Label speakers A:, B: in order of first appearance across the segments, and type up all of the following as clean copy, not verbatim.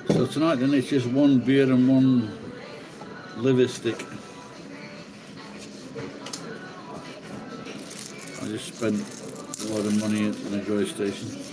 A: So tonight then it's just one beer and one liver stick. I just spent a lot of money at the grocery station.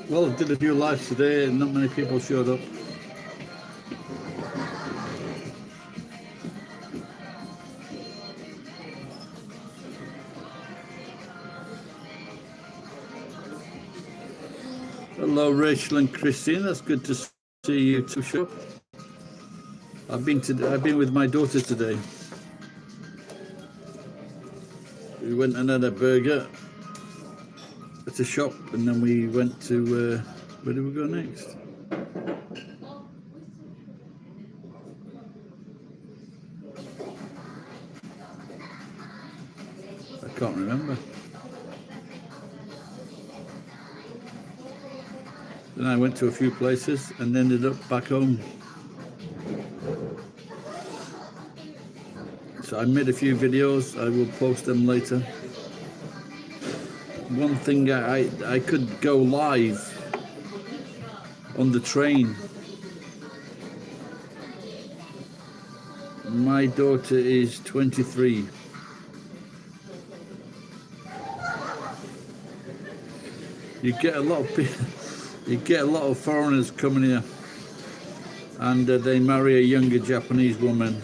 A: Well, I did a few lives today and not many people showed up. Hello, Rachel and Christine. That's good to see you two show up. I've been with my daughter today. We went and had a burger at a shop, and then we went to where did we go next? I can't remember. Then I went to a few places and ended up back home. So I made a few videos. I will post them later. One thing, I could go live on the train. My daughter is 23. You get a lot of people, you get a lot of foreigners coming here, and they marry a younger Japanese woman.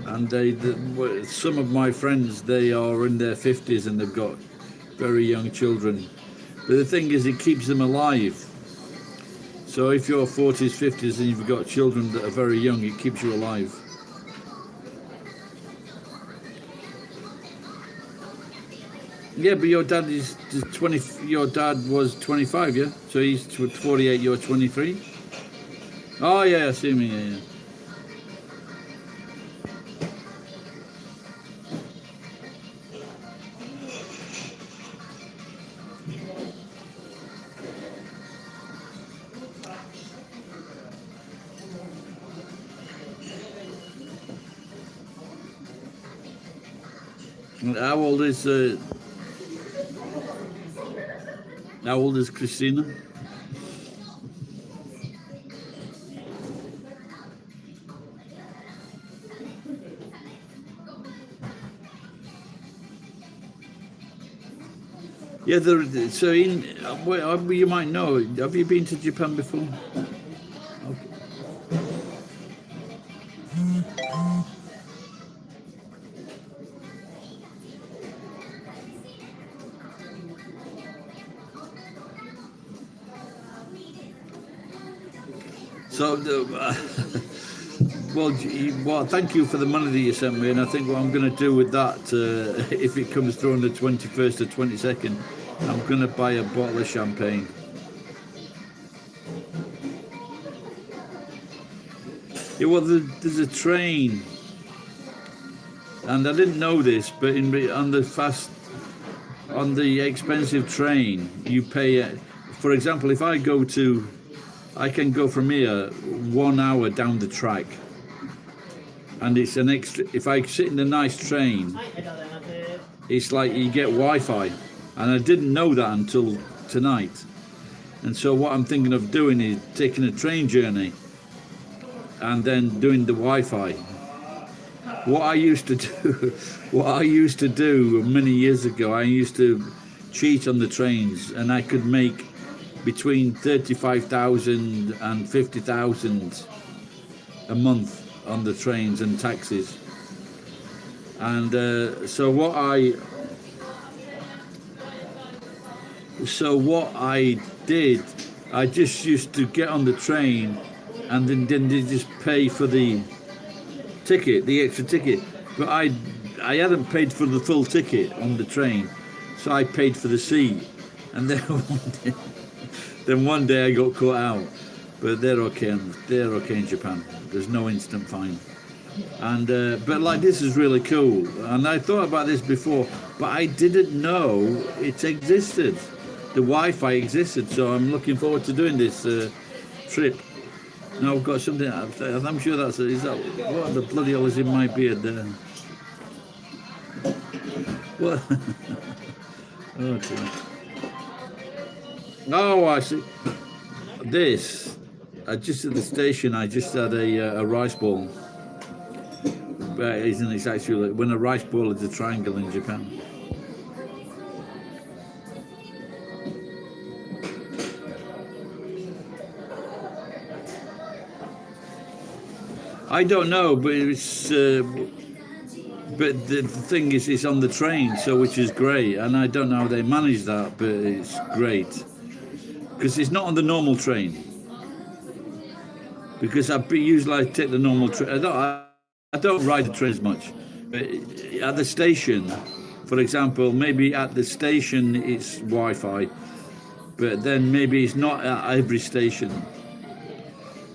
A: And some of my friends, they are in their 50s and they've got very young children. But the thing is, it keeps them alive. So if you're 40s, 50s and you've got children that are very young, it keeps you alive. Yeah, but your dad is 20. Your dad was 25, yeah. So he's 48. You're 23. Oh yeah, I see me. Yeah. How old is Christina? Yeah, so you might know. Have you been to Japan before? Okay. So, well, thank you for the money that you sent me, and I think what I'm going to do with that, if it comes through on the 21st or 22nd, I'm going to buy a bottle of champagne. Yeah, well, there's a train, and I didn't know this, but on the expensive train, you pay for example, if I go to, I can go from here 1 hour down the track, and it's an extra. If I sit in a nice train, it's like you get Wi-Fi, and I didn't know that until tonight. And so what I'm thinking of doing is taking a train journey and then doing the Wi-Fi. What I used to do, many years ago, I used to cheat on the trains, and I could make between 35,000 and 50,000 a month on the trains and taxis. And so what I did, I just used to get on the train, and then they just pay for the ticket, the extra ticket. But I hadn't paid for the full ticket on the train, so I paid for the seat. And then one day I got caught out. But they're okay in Japan. There's no instant fine. And but like, this is really cool. And I thought about this before, but I didn't know it existed. The Wi-Fi existed, so I'm looking forward to doing this trip. Now I've got something. I'm sure that's. Is that what the bloody hell is in my beard there? What? Oh dear. Oh, I see. This. Just at the station, I just had a rice ball. But isn't it actually when a rice ball is a triangle in Japan? I don't know, but it's. But the thing is, it's on the train, so which is great, and I don't know how they manage that, but it's great because it's not on the normal train. Because usually I take the normal train. I don't ride the train as much. But at the station, for example, maybe at the station it's Wi-Fi, but then maybe it's not at every station.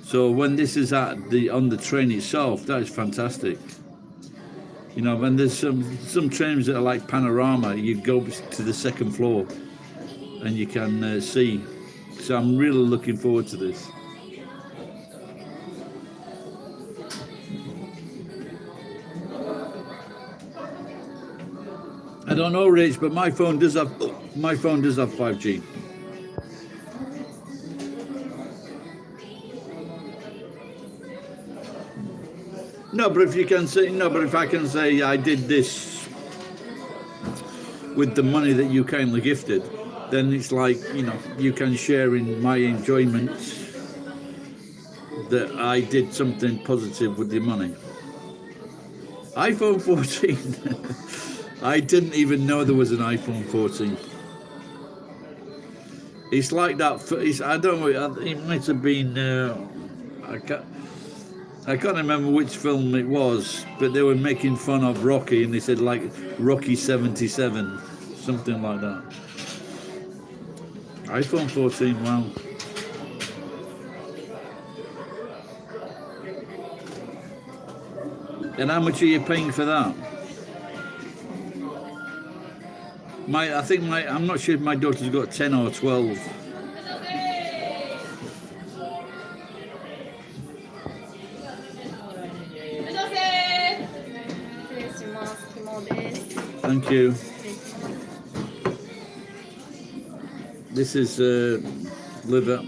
A: So when this is on the train itself, that is fantastic. You know, when there's some trains that are like panorama, you go to the second floor and you can see. So I'm really looking forward to this. I don't know, Rich, but my phone does have 5G. No, but if I can say I did this with the money that you kindly gifted, then it's like, you know, you can share in my enjoyment that I did something positive with your money. iPhone 14. I didn't even know there was an iPhone 14. It's like that. I don't know. It might have been. I can't remember which film it was, but they were making fun of Rocky, and they said like Rocky 77, something like that. iPhone 14. Wow. And how much are you paying for that? I'm not sure if my daughter's got 10 or 12. Thank you. This is liver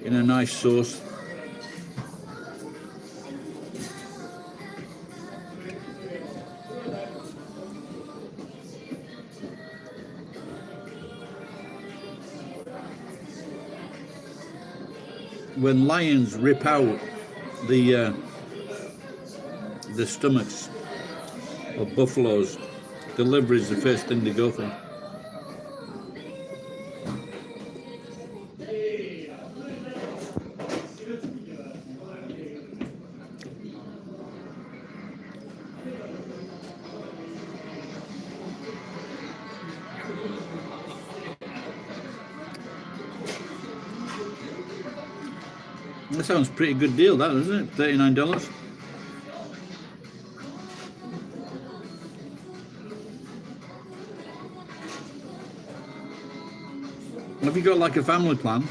A: in a nice sauce. When lions rip out the stomachs of buffaloes, the liver is the first thing they go for. That sounds a pretty good deal, that, doesn't it? $39. Have you got like a family plan?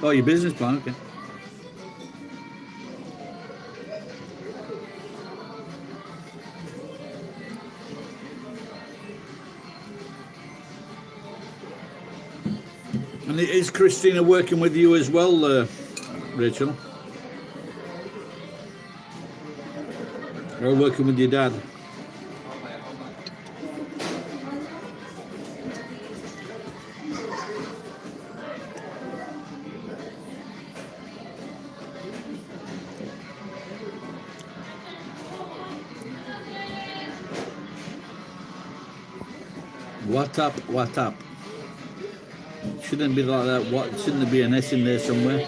A: Oh, your business plan, okay. And is Christina working with you as well, Rachel? Or working with your dad? What up, what up? Shouldn't be like that. What? Shouldn't there be an S in there somewhere?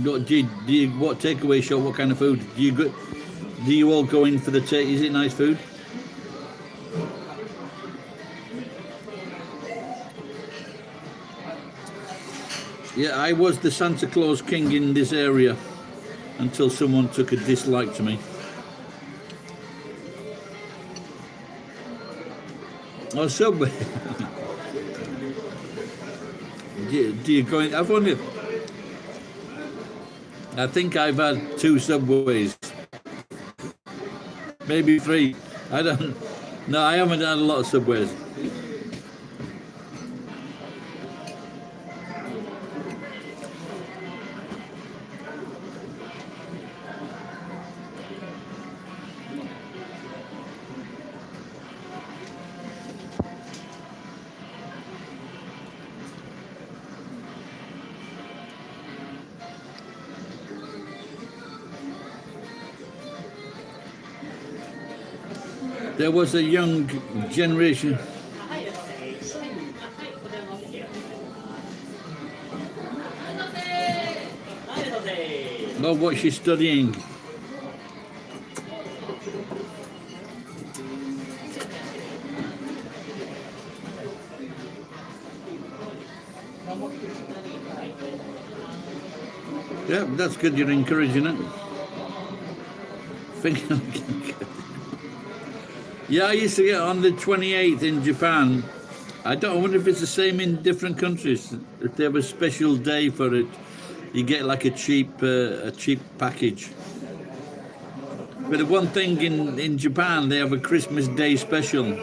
A: Do you what takeaway shop? What kind of food do you go? Do you all go in for the take? Is it nice food? Yeah, I was the Santa Claus king in this area until someone took a dislike to me. Oh, Subway. do you go in? I've only. I think I've had 2 Subways, maybe 3. I don't. No, I haven't had a lot of Subways. There was a young generation. Know what she's studying. Yeah, that's good. You're encouraging it. Yeah, I used to get on the 28th in Japan. I wonder if it's the same in different countries. If they have a special day for it, you get like a cheap package. But the one thing in Japan, they have a Christmas Day special.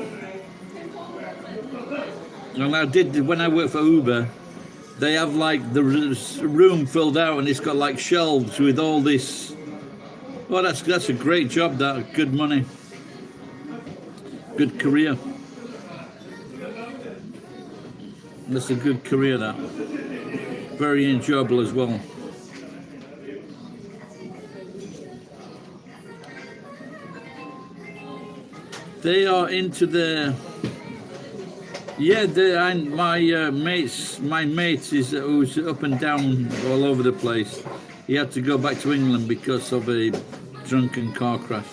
A: And I did when I worked for Uber. They have like the room filled out, and it's got like shelves with all this. Well, that's a great job. That good money. Good career. That's a good career, that. Very enjoyable as well. They are into the... Yeah, my mate is who's up and down all over the place. He had to go back to England because of a drunken car crash.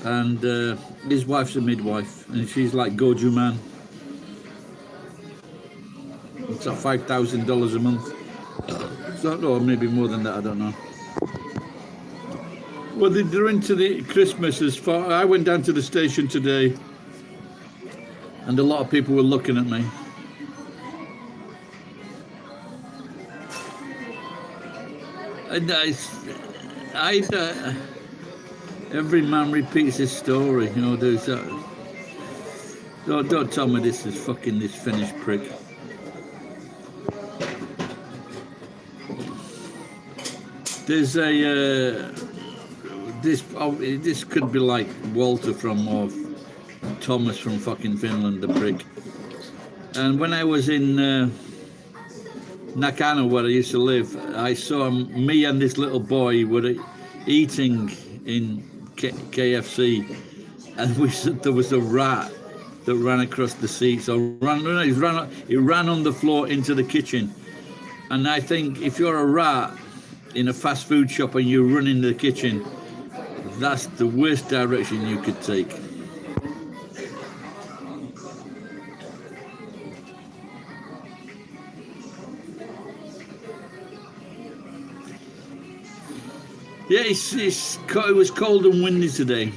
A: And his wife's a midwife, and she's like Goju man. It's like $5,000 a month. So, or maybe more than that, I don't know. Well, they're into the Christmas as far. I went down to the station today, and a lot of people were looking at me. And every man repeats his story, you know. There's don't tell me this is fucking this Finnish prick. There's a this could be like Walter from Thomas from fucking Finland, the prick. And when I was in Nakano, where I used to live, I saw me and this little boy were eating in KFC, and there was a rat that ran across the seat. So he ran on the floor into the kitchen. And I think if you're a rat in a fast food shop and you run into the kitchen, that's the worst direction you could take. Yeah, it was cold and windy today,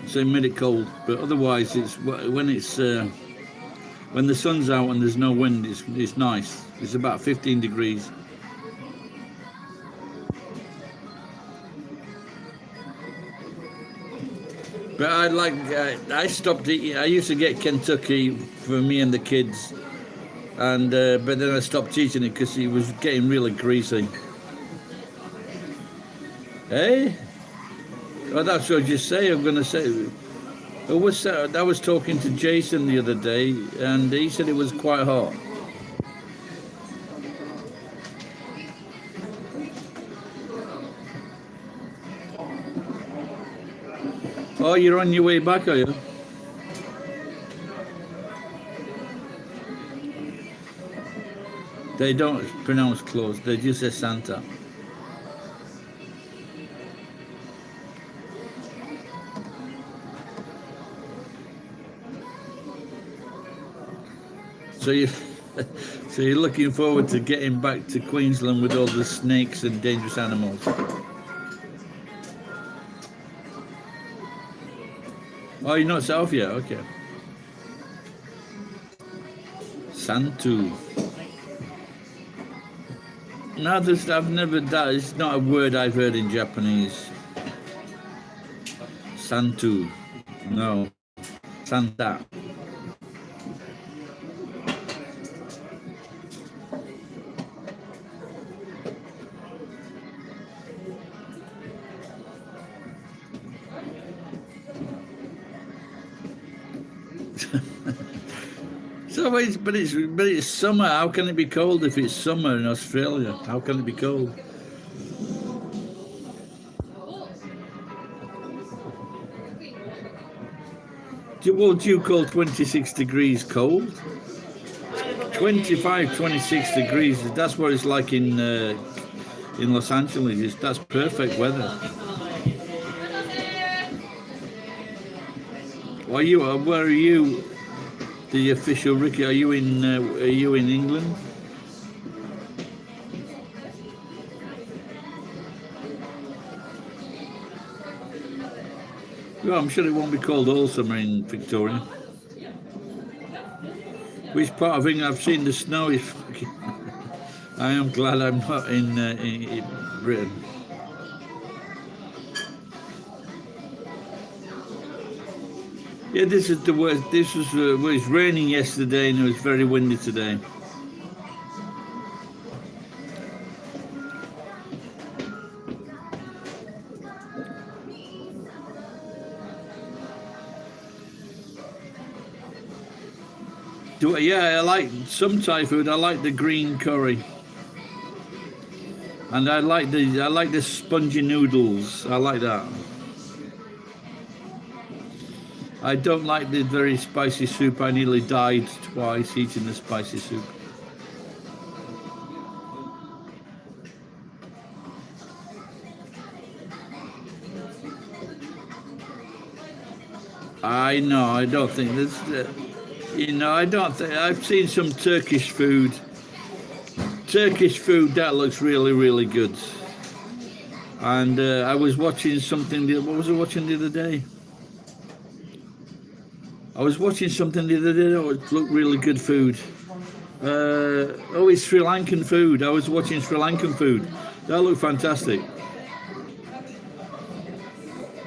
A: so it made it cold. But otherwise, when the sun's out and there's no wind, it's nice. It's about 15 degrees. But I stopped eating. I used to get Kentucky for me and the kids, and but then I stopped eating it because it was getting really greasy. Hey? Oh, that's what I just say. I'm going to say. I was talking to Jason the other day, and he said it was quite hot. Oh, you're on your way back, are you? They don't pronounce close. They just say Santa. So you're looking forward to getting back to Queensland with all the snakes and dangerous animals. Oh, you're not south yet? Okay. Santu. No, I've never, that is not a word I've heard in Japanese. Santu. No. Santa. But it's summer. How can it be cold if it's summer in Australia? How can it be cold? What do you call 26 degrees cold? 25, 26 degrees. That's what it's like in Los Angeles. That's perfect weather. Where are you? The official Ricky, are you in England? Well, I'm sure it won't be cold all summer in Victoria. Which part of England? I've seen the snow. I am glad I'm not in Britain. Yeah, this is the worst. This was it was raining yesterday and it was very windy today. Yeah, I like some Thai food. I like the green curry, and I like the spongy noodles. I like that. I don't like the very spicy soup. I nearly died twice eating the spicy soup. I know. I don't think there's. I don't think. I've seen some Turkish food. Turkish food that looks really, really good. And I was watching something. What was I watching the other day? I was watching something the other day that looked really good food. It's Sri Lankan food. I was watching Sri Lankan food. That looked fantastic.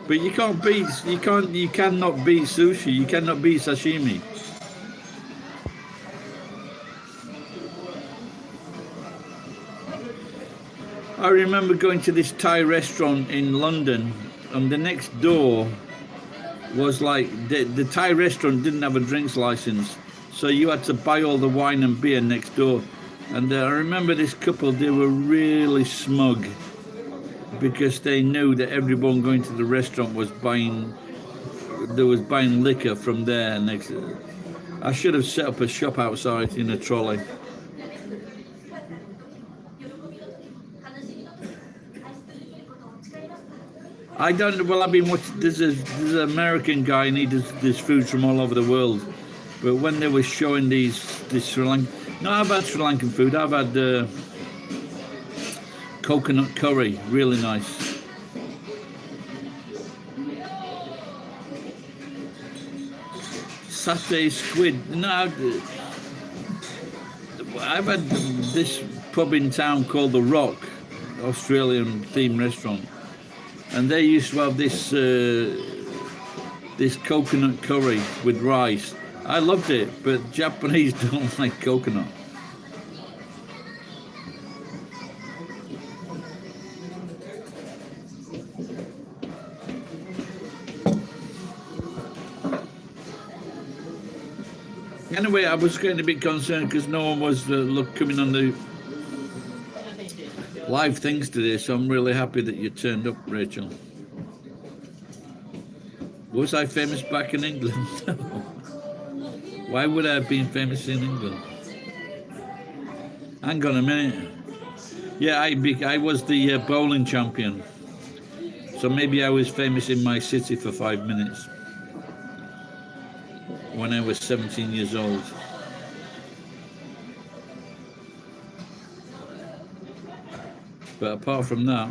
A: But you cannot beat sushi. You cannot beat sashimi. I remember going to this Thai restaurant in London, and the next door was like the Thai restaurant didn't have a drinks license, so you had to buy all the wine and beer next door. And I remember this couple, they were really smug because they knew that everyone going to the restaurant was buying liquor from there next. I should have set up a shop outside in a trolley. I don't. Well, I've been watching. There's an American guy, and he does food from all over the world. But when they were showing this Sri Lankan, no, I've had Sri Lankan food. I've had coconut curry, really nice. Satay squid. No, I've had this pub in town called The Rock, Australian themed restaurant. And they used to have this coconut curry with rice. I loved it, but Japanese don't like coconut. Anyway, I was getting a bit concerned because no one was coming on the live things today, so I'm really happy that you turned up, Rachel. Was I famous back in England? Why would I have been famous in England? Hang on a minute. Yeah, I was the bowling champion, so maybe I was famous in my city for 5 minutes when I was 17 years old. But apart from that,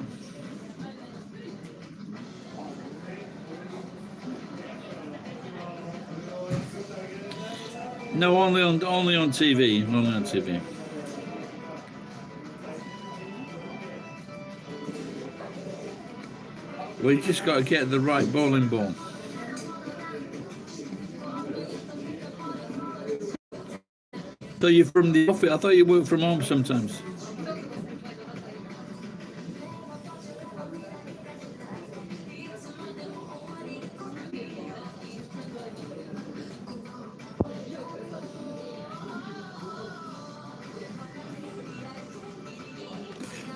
A: no, only on TV, only on TV. Well, you just got to get the right bowling ball. So you're from the office? I thought you worked from home sometimes.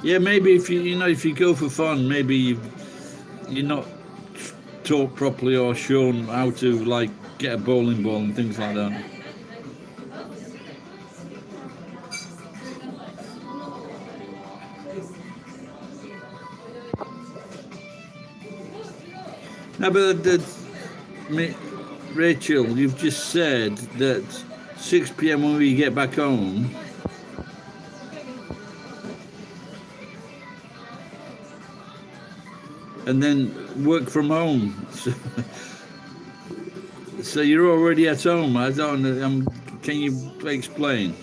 A: Yeah, maybe if if you go for fun, maybe you're not taught properly or shown how to like get a bowling ball and things like that. No, but Rachel, you've just said that 6 p.m. when we get back home. And then work from home. So you're already at home. I don't know. Can you explain?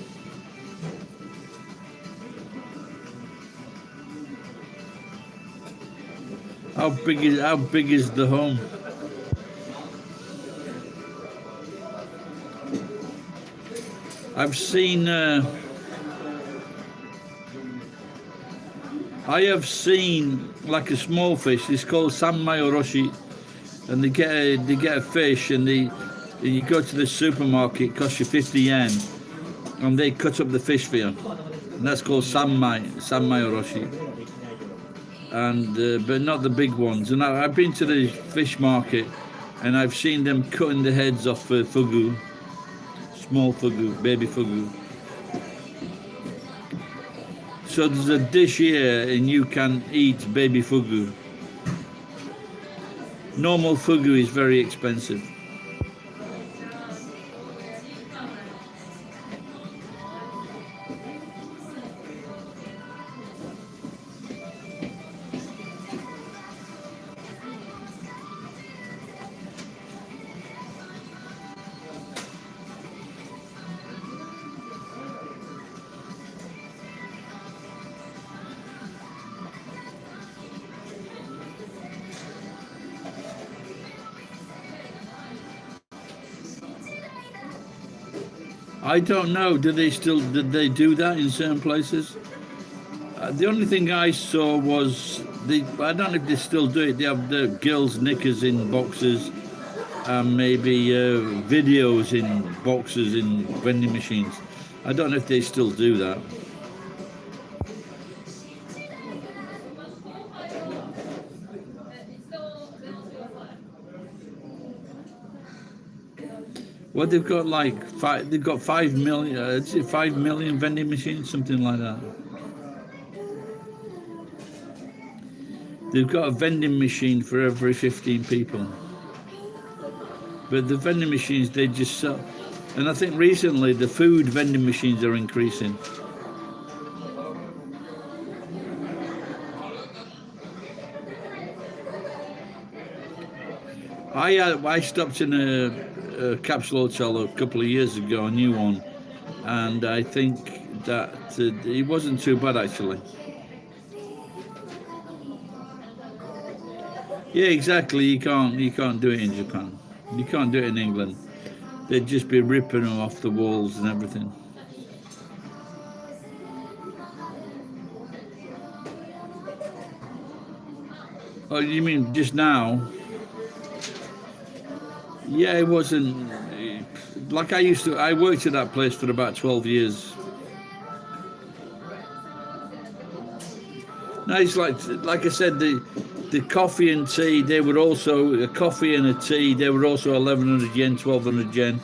A: How big is the home? I've seen. I have seen like a small fish. It's called Sanmai Oroshi, and they get a fish, and you go to the supermarket. It costs you 50 yen, and they cut up the fish for you, and that's called Sanmai Oroshi. And but not the big ones. And I've been to the fish market, and I've seen them cutting the heads off fugu, small fugu, baby fugu. So there's a dish here, and you can eat baby fugu. Normal fugu is very expensive. I don't know. Did they do that in certain places? The only thing I saw was I don't know if they still do it. They have the girls' knickers in boxes, and maybe videos in boxes in vending machines. I don't know if they still do that. Well, they've got like they've got 5 million, 5 million vending machines, something like that. They've got a vending machine for every 15 people. But the vending machines, they just sell. And I think recently the food vending machines are increasing. I stopped in a capsule hotel a couple of years ago, a new one, and I think that it wasn't too bad actually. Yeah, exactly. You can't do it in Japan. You can't do it in England. They'd just be ripping them off the walls and everything. Oh, you mean just now? Yeah, it wasn't like I used to. I worked at that place for about 12 years. No, it's like I said, the coffee and tea. They were also a coffee and a tea. They were also 1,100 yen, 1,200 yen,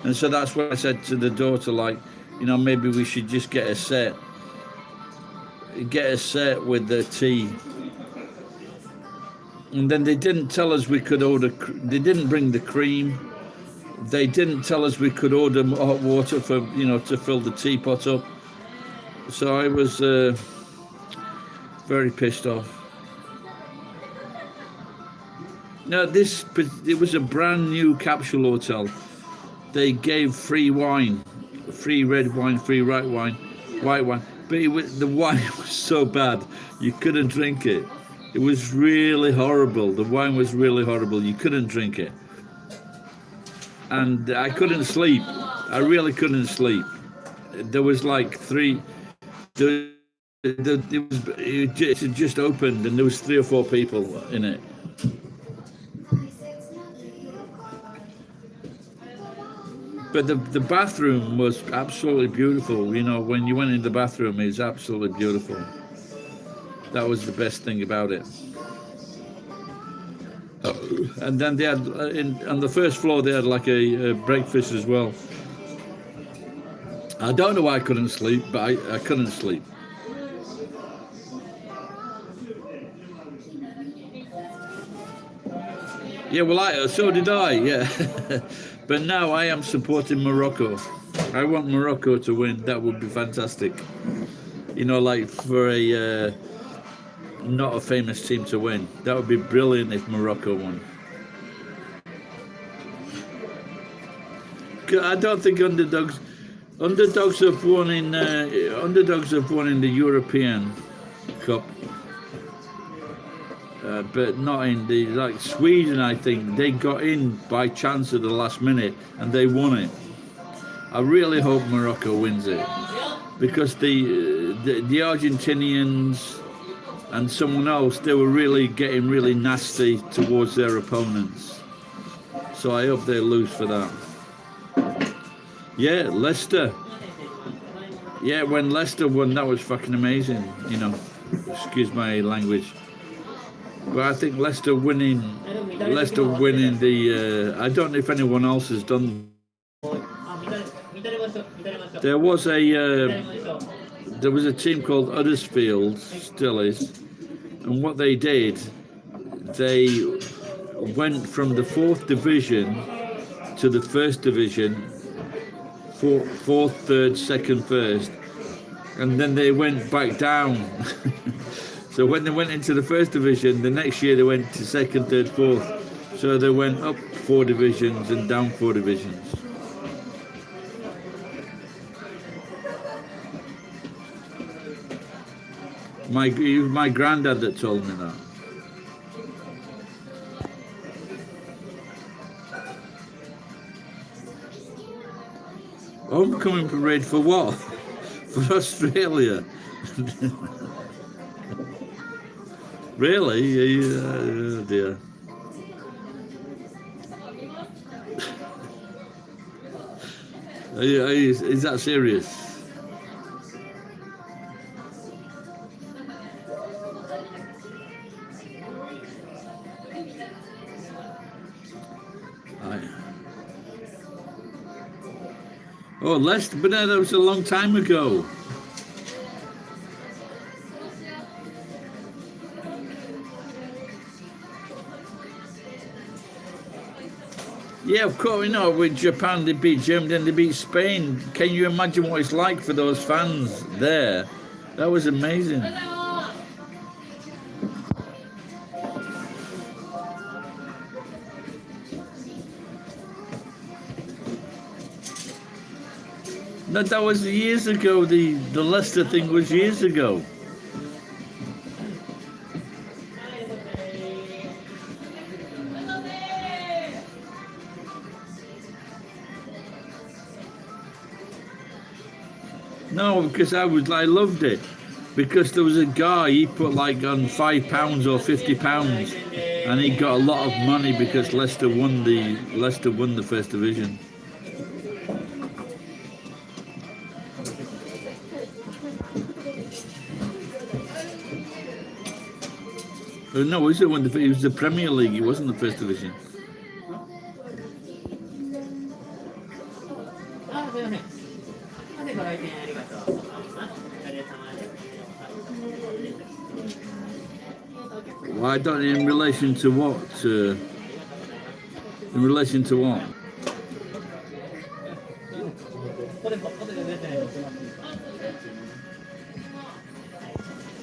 A: and so that's what I said to the daughter. Like, maybe we should just get a set with the tea. And then they didn't tell us we could order. They didn't bring the cream. They didn't tell us we could order hot water for to fill the teapot up. So I was very pissed off. No, it was a brand new capsule hotel. They gave free wine, free red wine, free white wine, but the wine was so bad you couldn't drink it. It was really horrible. The wine was really horrible. You couldn't drink it. And I couldn't sleep. I really couldn't sleep. There was like three... It had just opened and there was 3 or 4 people in it. But the bathroom was absolutely beautiful. When you went in the bathroom, it was absolutely beautiful. That was the best thing about it. And then they had, on the first floor, they had like a breakfast as well. I don't know why I couldn't sleep, but I couldn't sleep. Yeah, well, so did I, yeah. But now I am supporting Morocco. I want Morocco to win. That would be fantastic. Like for a... not a famous team to win. That would be brilliant if Morocco won. I don't think underdogs have won in the European Cup, but not in like Sweden. I think they got in by chance at the last minute and they won it. I really hope Morocco wins it because the Argentinians and someone else, they were really getting really nasty towards their opponents. So I hope they lose for that. Yeah, Leicester. Yeah, when Leicester won, that was fucking amazing. Excuse my language. But I think Leicester winning the... I don't know if anyone else has done... There was a team called Huddersfield, still is, and what they did, they went from the 4th division to the 1st division, 4th, 3rd, 2nd, 1st, and then they went back down. So when they went into the 1st division, the next year they went to 2nd, 3rd, 4th. So they went up 4 divisions and down 4 divisions. It was my granddad that told me that. Homecoming parade for what? For Australia? Really? Oh dear. Is that serious? Oh, Leicester, but no, that was a long time ago. Yeah, of course, you know, with Japan, they beat Germany, then they beat Spain. Can you imagine what it's like for those fans there? That was amazing. No, that was years ago. The Leicester thing was years ago. No, because I loved it. Because there was a guy, he put like on £5 or £50, and he got a lot of money because Leicester won the First Division. No, it was the Premier League. It wasn't the First Division. Well, I don't. In relation to what? In relation to what?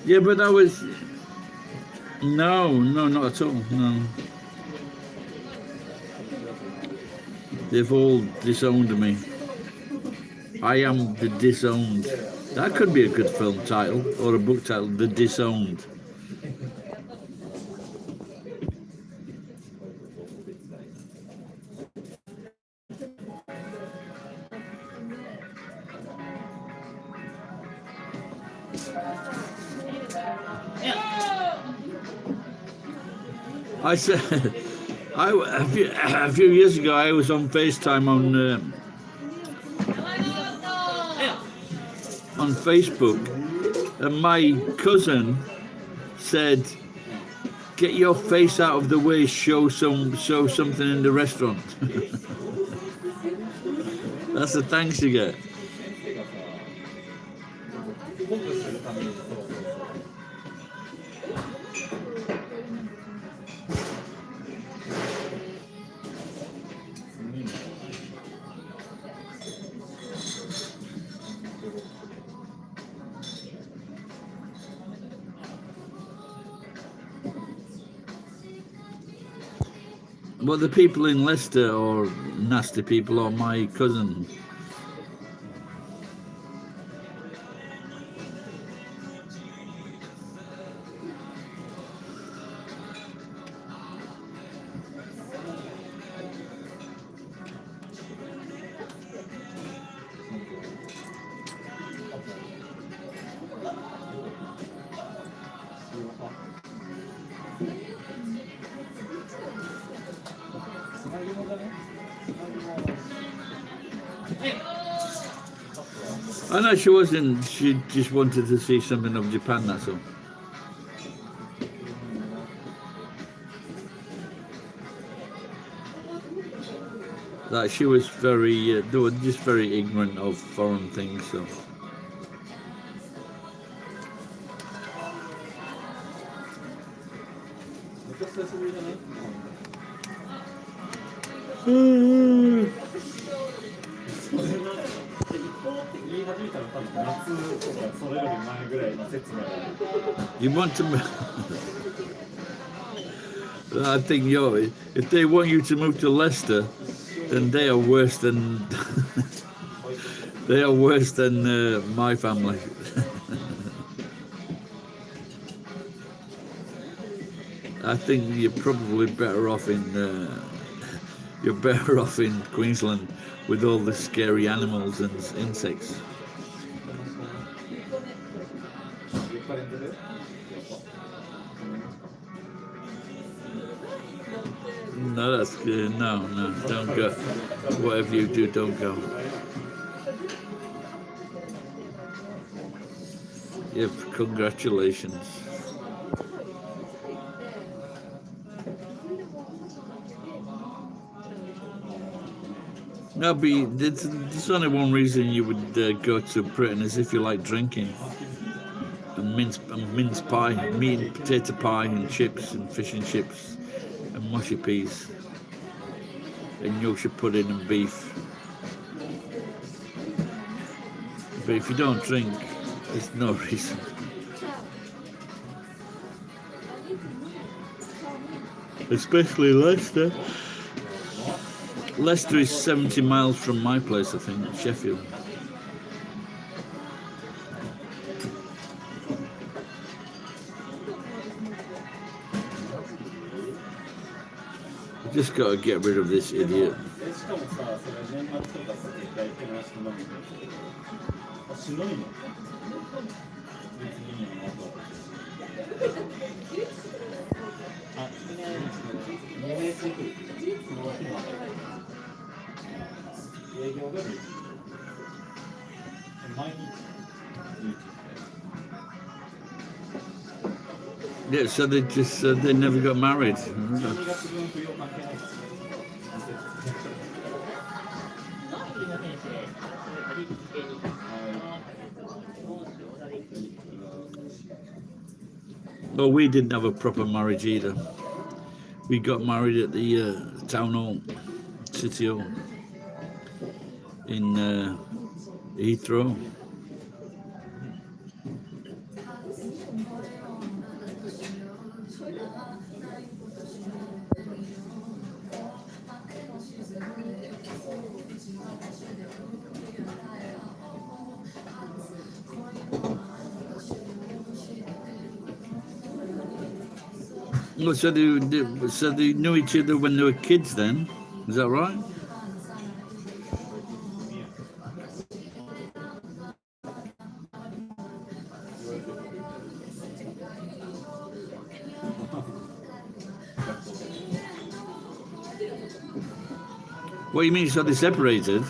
A: Yeah, but that was. No, not at all. No. They've all disowned me. I am the disowned. That could be a good film title or a book title, The Disowned. I said, a few years ago, I was on FaceTime on Facebook, and my cousin said, "Get your face out of the way. Show something in the restaurant." That's the thanks you get. Well, the people in Leicester are nasty people, or my cousin. I know she wasn't. She just wanted to see something of Japan. That's all. Like she was very, they were just very ignorant of foreign things. So. You want to? I think if they want you to move to Leicester, then they are worse than my family. I think you're probably better off in Queensland with all the scary animals and insects. No, that's good. No, don't go. Whatever you do, don't go. Yep, congratulations. No, but there's only one reason you would go to Britain is if you like drinking and mince pie, meat and potato pie and chips and fish and chips and mushy peas and Yorkshire pudding and beef. But if you don't drink, there's no reason. Especially Leicester. Leicester is 70 miles from my place, I think, Sheffield. I just got to get rid of this idiot. Yeah, so they just they never got married. Well, we didn't have a proper marriage either. We got married at the town hall, City Hall, in Heathrow. Well, so they knew each other when they were kids then, is that right? What do you mean, so they separated?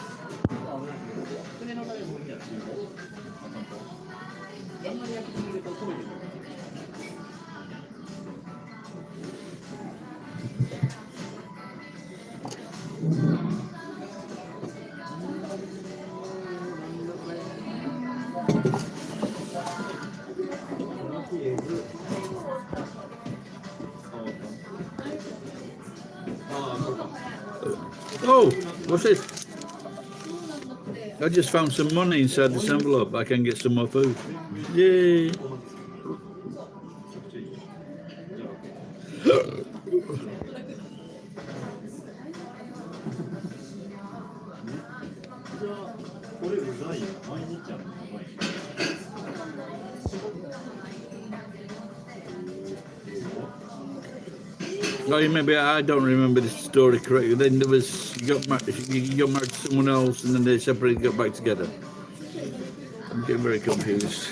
A: Oh, what's this? I just found some money inside this envelope. I can get some more food. Yay! No, maybe I don't remember the story correctly. Then there was you got married to someone else, and then they separated, got back together. I'm getting very confused.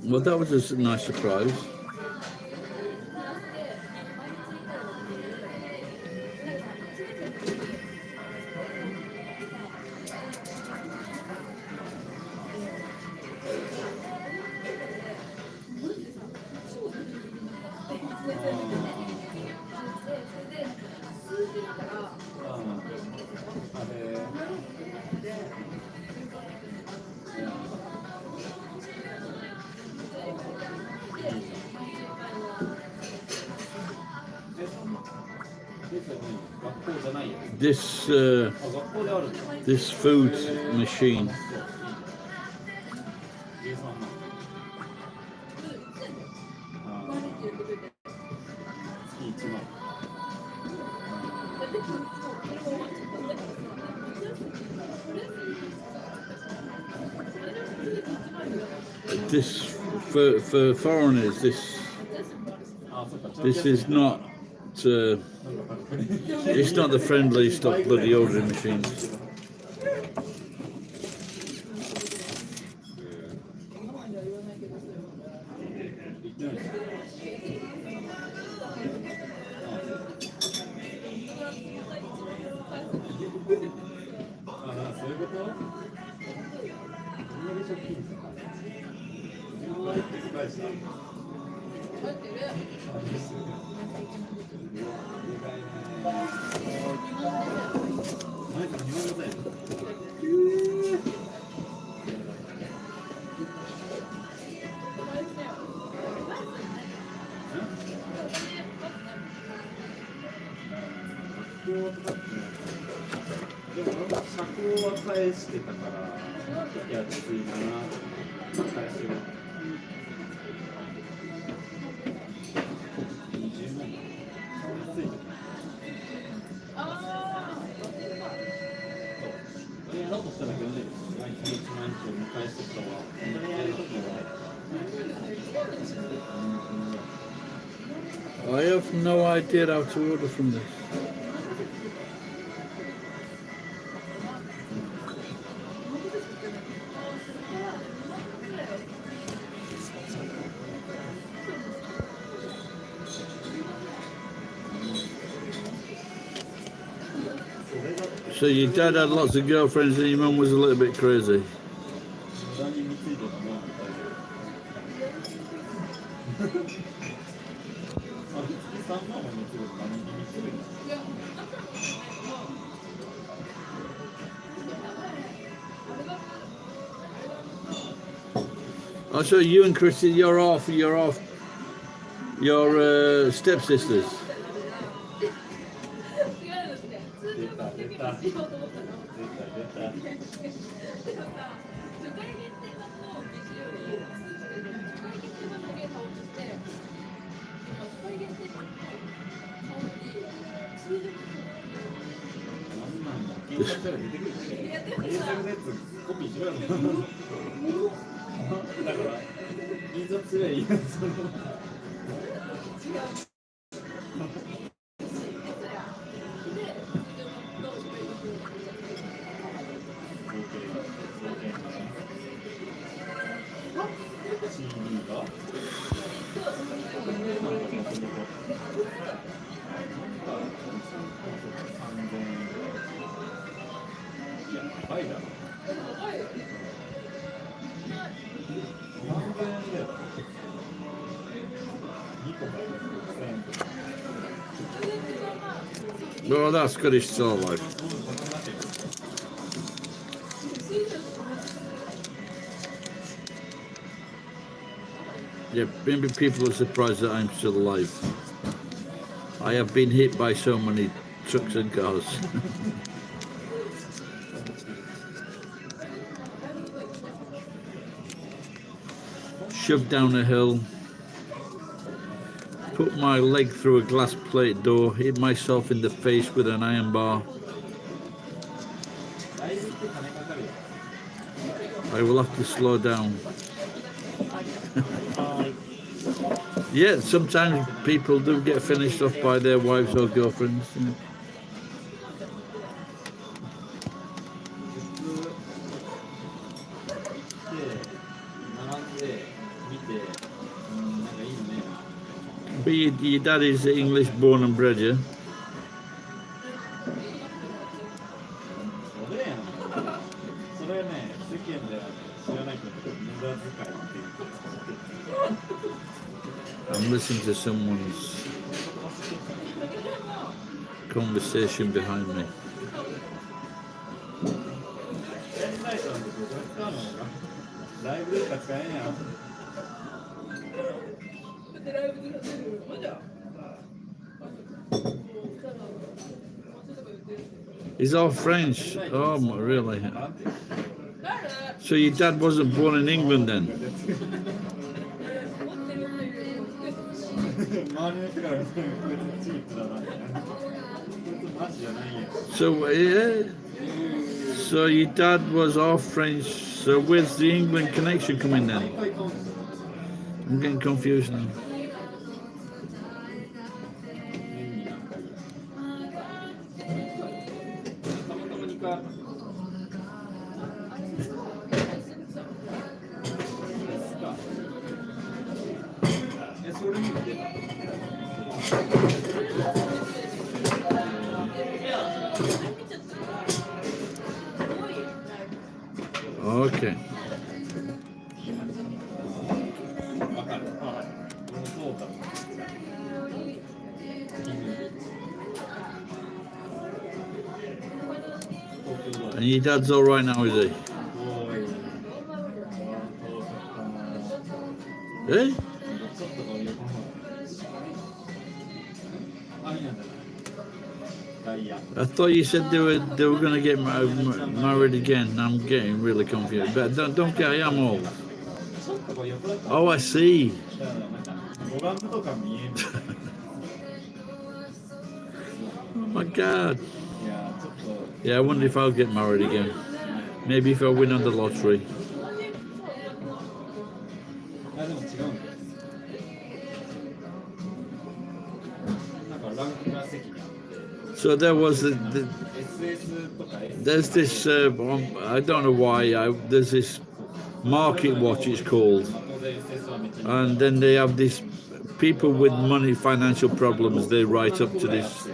A: Well, that was a nice surprise. This food machine. This for foreigners. This is not. It's not the friendliest of bloody ordering machines.
B: でも車高は返してたから安いかな。返しは20万。安いとか。やろうとしたら去年毎月1万円以上返してたわ。本当にやることは。
A: I have no idea how to order from this. So your dad had lots of girlfriends and your mum was a little bit crazy. Oh, so you and Christy, you're off your stepsisters. Well, that's Scottish Soul Life. Yeah, maybe people are surprised that I'm still alive. I have been hit by so many trucks and cars. Shoved down a hill, put my leg through a glass plate door, hit myself in the face with an iron bar. I will have to slow down. Yeah, sometimes people do get finished off by their wives or girlfriends. Yeah. But your dad is English born and bred, yeah? I'm listening to someone's conversation behind me. He's all French. Oh, really? So your dad wasn't born in England then? So yeah. So your dad was all French. So where's the England connection coming then? I'm getting confused now. Okay. And your dad's all right now, is he?
B: おい、遠かったな。
A: Eh?
B: ちょっとこう横の方。あ、いいんじゃない。ダイヤ。
A: I thought you said they were going to get married again. I'm getting really confused. But don't get, I am old.
B: ちょっとこう横だった。
A: Oh, I see.
B: だからなんか5番とか見える。
A: Oh my God.
B: いや、ちょっと。
A: Yeah, I wonder if I'll get married again. Maybe if I win on the lottery.
B: あ、でも違うんだよ。なんかランクが席にあって。
A: So there was
B: SS とか S。
A: there's this I don't know why there's this market watch it's called,
B: 当然 SS はめっちゃ。
A: and then they have this people with money financial problems. They write up to this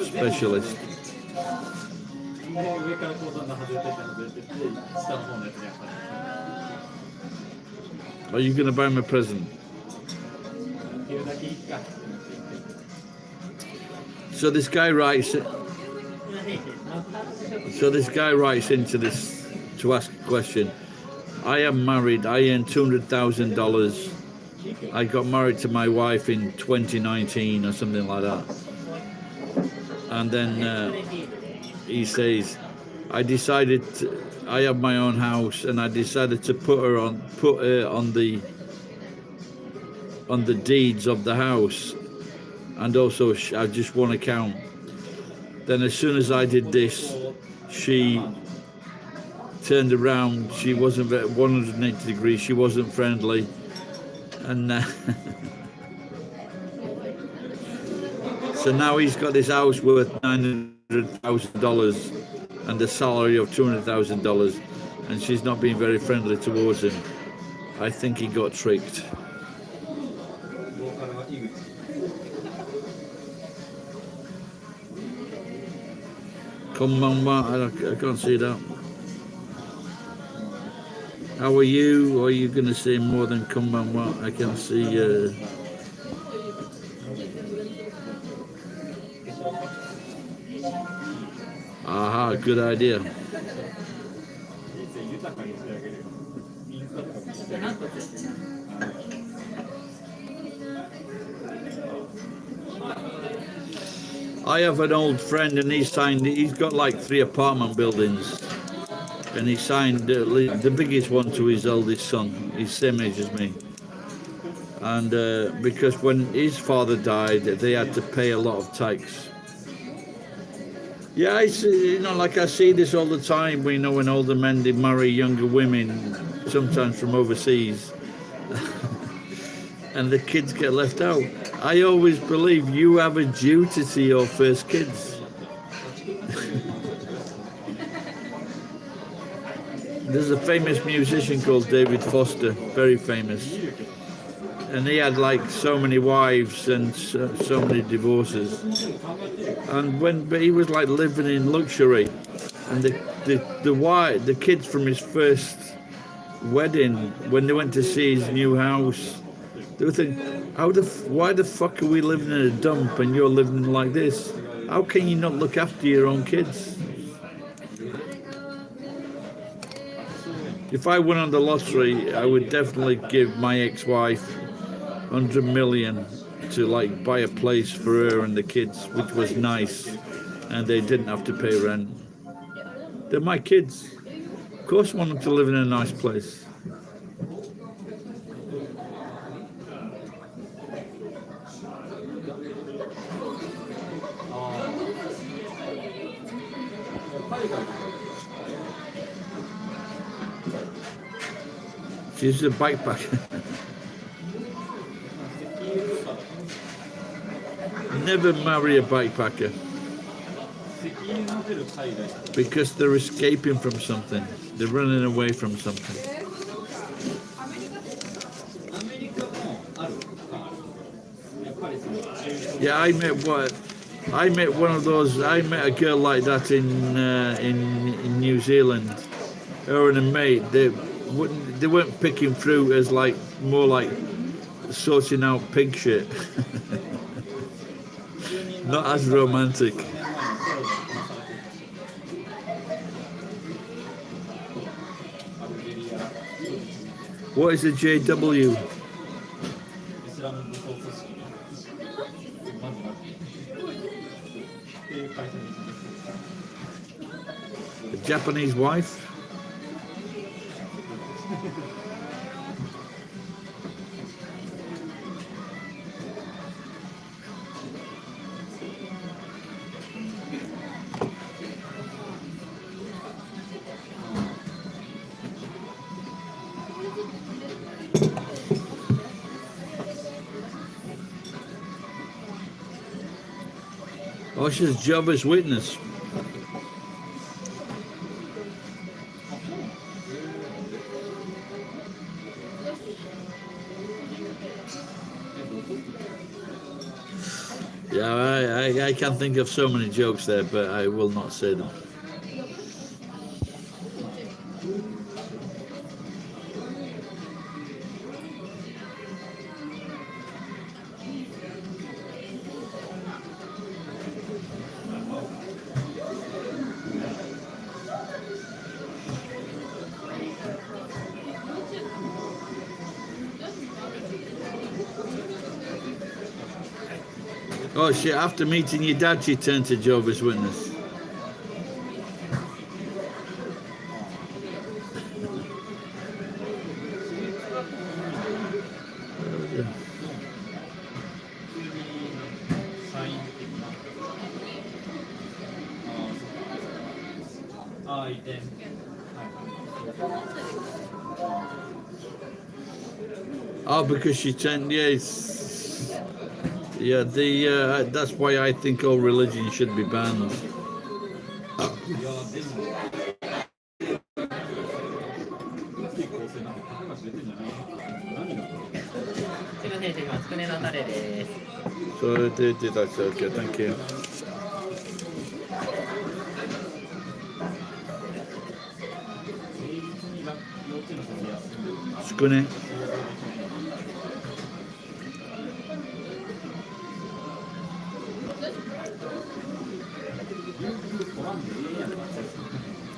A: specialist.
B: で、上からこうだんだん外れてって下の方のやつにやっぱり。
A: Are you going to buy me a present?
B: できるだけいいか。
A: So this guy writes it. So this guy writes into this to ask a question. I am married. I earn $200,000. I got married to my wife in 2019 or something like that. And then he says, I have my own house, and I decided to put her on the deeds of the house, and also I just one account. Then as soon as I did this, she turned around. She wasn't 180 degrees. She wasn't friendly, and so now he's got this house worth $900,000 and a salary of $200,000, and she's not being very friendly towards him. I think he got tricked.
B: ボーカルは井口。
A: Konbanwa, I can't see that. How are you? Or are you going to say more than Konbanwa? I can see. Aha, good idea.
B: 人生豊かにしてあげるよ。インスタとか見せてあげる。
A: I have an old friend, and he's got like 3 apartment buildings, and he signed the biggest one to his eldest son. He's same age as me. And because when his father died, they had to pay a lot of tax. Yeah, like I see this all the time. We know when older men, they marry younger women, sometimes from overseas, and the kids get left out. I always believe you have a duty to your first kids. There's a famous musician called David Foster, very famous, and he had like so many wives and so many divorces. And but he was like living in luxury, and the kids from his first wedding, when they went to see his new house, they were thinking, why the fuck are we living in a dump and you're living like this? How can you not look after your own kids? If I won on the lottery, I would definitely give my ex-wife 100 million to like buy a place for her and the kids, which was nice, and they didn't have to pay rent. They're my kids. Of course I want them to live in a nice place. She's a backpacker. Never marry a backpacker. Because they're escaping from something. They're running away from something. Yeah, I met one of those. I met a girl like that in New Zealand. Her and a mate. They weren't picking fruit as like more like sorting out pig shit. Not as romantic. What is a JW?
B: イスラム武装組織まずなっていう会社に
A: A Japanese wife? Oh, she's Jehovah's Witness. Yeah, I can think of so many jokes there, but I will not say them. Oh shit, after meeting your dad, she turned to Jehovah's Witness. Oh, because she turned, yes. Yeah, that's why I think all religion should be banned.
C: つくねのタレです。
A: So that's okay, thank you. つくね。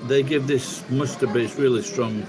A: They give this mustard base really strong.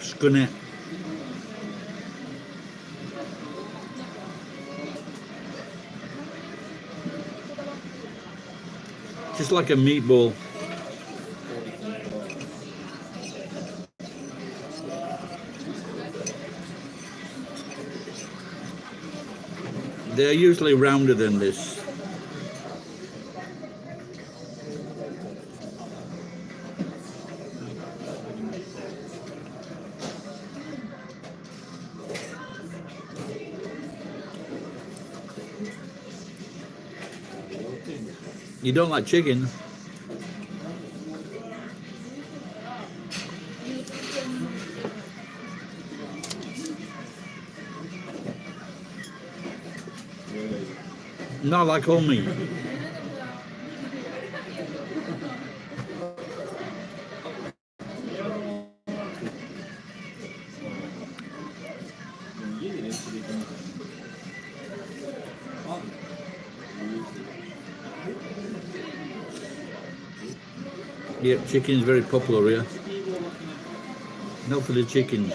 A: つくね。 Just like a meatball. They're usually rounder than this. You don't like chicken? Not like all meat. Yeah, chicken's very popular here. Not for the chickens.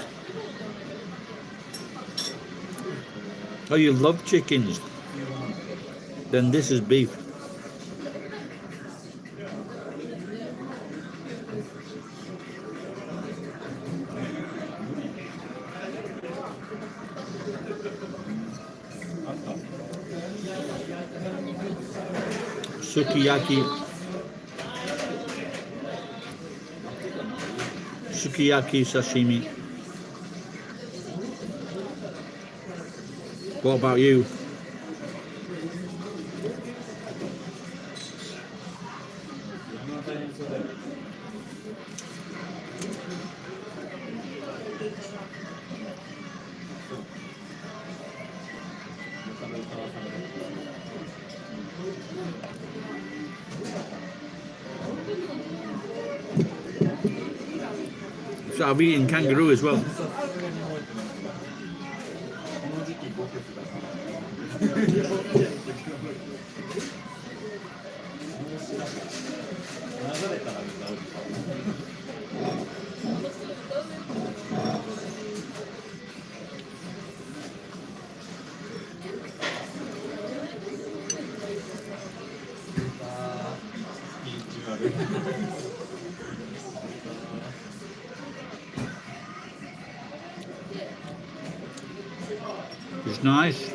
A: Oh, you love chickens? Then this is beef. Sukiyaki. Sukiyaki sashimi. What about you?
B: な大変そうだよ。
A: So I've eaten kangaroo as well.
B: さすがに覚えてないけど、この時期5曲だから。面白い。流れたら歌う。スピリチュアル。
A: It's nice.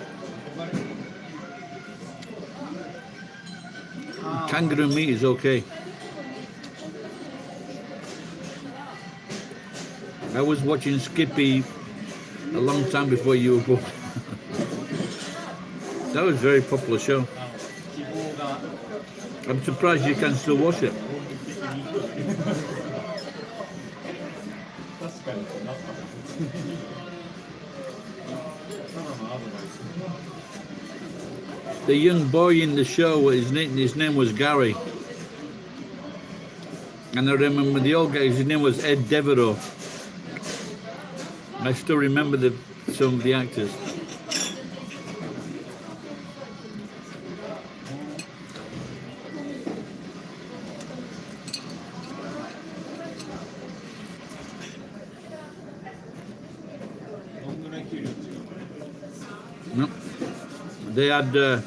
A: Kangaroo meat is okay. I was watching Skippy a long time before you were born. That was a very popular show.
B: 希望が
A: I'm surprised you can still watch it.
B: 確かになったただのアドバイス。
A: The young boy in the show, his name was Gary. And I remember the old guy, his name was Ed Devereaux. I still remember some of the actors.
B: どんぐらい給料違う？
A: No. They had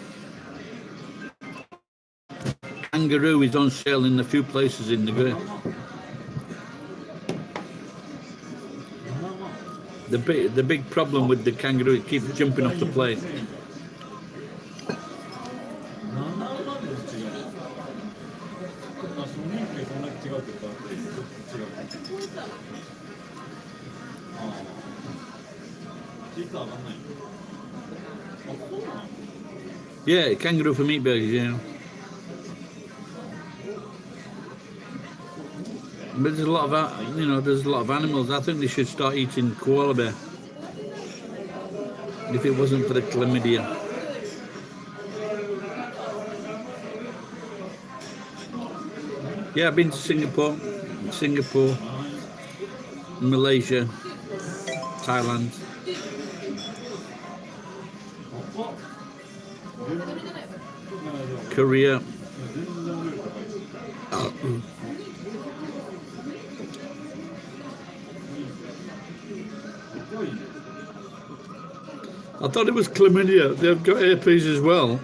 A: kangaroo is on sale in a few places in the Great. The big problem with the kangaroo, it keeps jumping off the plate.
B: 7万も違う。あ、その免許そんなに違うってことは違う。ああ。実は上がんない。あ、そうなの？
A: Yeah, kangaroo for meat burgers, yeah. But there's a lot of, there's a lot of animals. I think they should start eating koala bear. If it wasn't for the chlamydia. Yeah, I've been to Singapore, Malaysia, Thailand. Korea. I thought it was chlamydia. They've got herpes as well.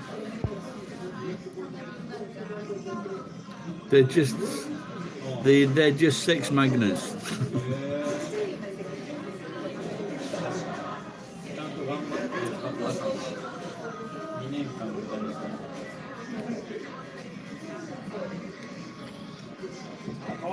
A: They're just sex magnets.
B: 2年間歌にした。あ、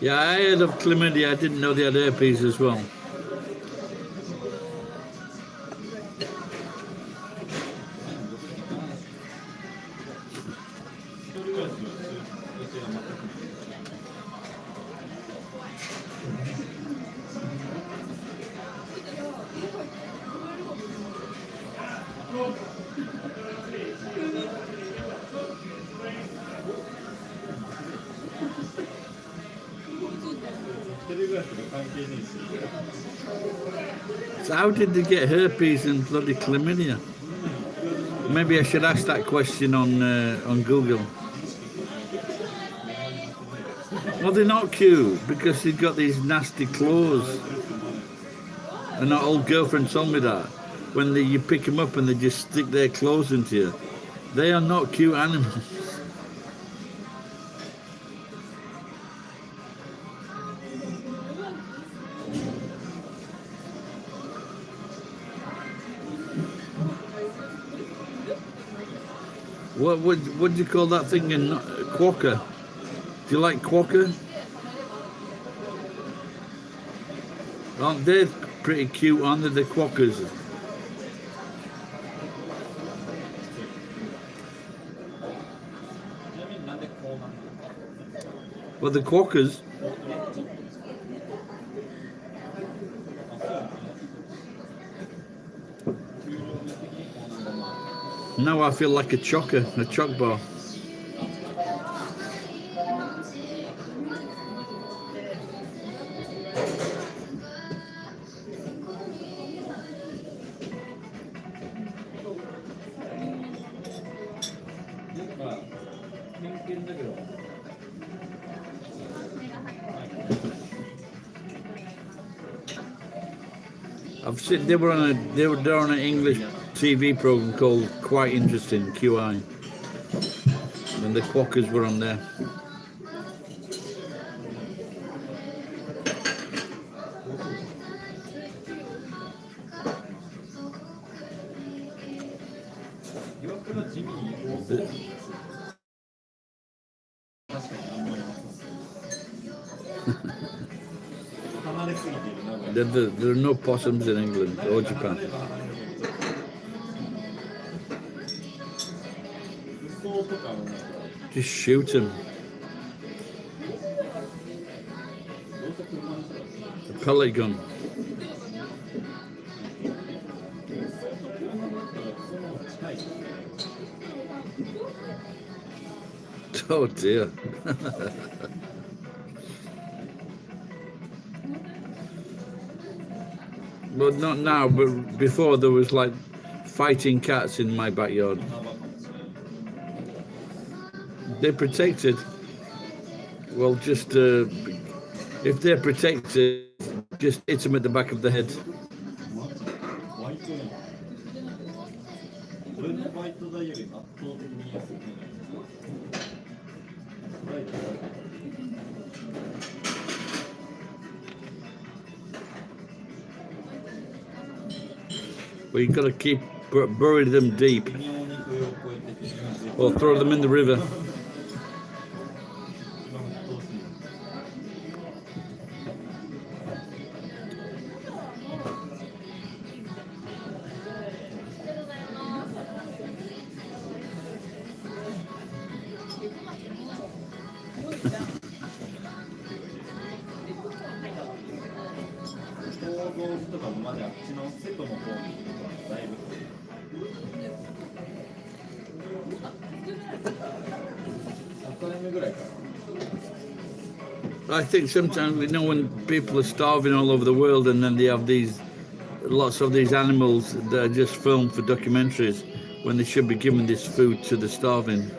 A: Yeah, I heard of chlamydia. I didn't know they had herpes as well. So how did they get herpes and bloody chlamydia? Maybe I should ask that question on Google. Well, they're not cute because they've got these nasty claws. And our old girlfriend told me that when you pick them up and they just stick their claws into you. They are not cute animals. What do you call that thing in quokka? Do you like quokka? Aren't they pretty cute, aren't they, the quokkas?
B: ちなみになんでこうなるの？
A: Well, the quokkas,
B: あ、そうなのね。給料的にこうなんだな。
A: now I feel like a chocker, a choc bar.
B: まあ、偏見だけど。
A: I've seen they're on an English TV program called Quite Interesting QI, and the quokkas were on there.
B: 疑惑が地味に多そう。確かにあんまりなさそう。離れすぎているな、これ。
A: There are no possums in England or
B: 離
A: Japan.
B: れば離れるほど。嘘とかもね、
A: Just shoot them.
B: どうせ車にしたら、
A: A pellet gun.
B: 嘘と車だったらその方が近い。
A: Oh dear. Well, not now, but before there was like fighting cats in my backyard.
B: まあまあかもしれない。
A: They're protected. Well, just if they're protected, just hit them at the back of the head.
B: マジでバイトやん。俺のバイト代より圧倒的に安いね。バイトだ。
A: But you've got to keep bury them deep
B: 微妙に上を越えてて、
A: or throw them in the river.
B: 一番鬱陶しい。 構造図とかもまであっちの瀬戸の方に行くとだいぶ3年目ぐらいかな。
A: I think sometimes, you know, when people are starving all over the world and then they have lots of these animals that are just filmed for documentaries when they should be giving this food to the starving.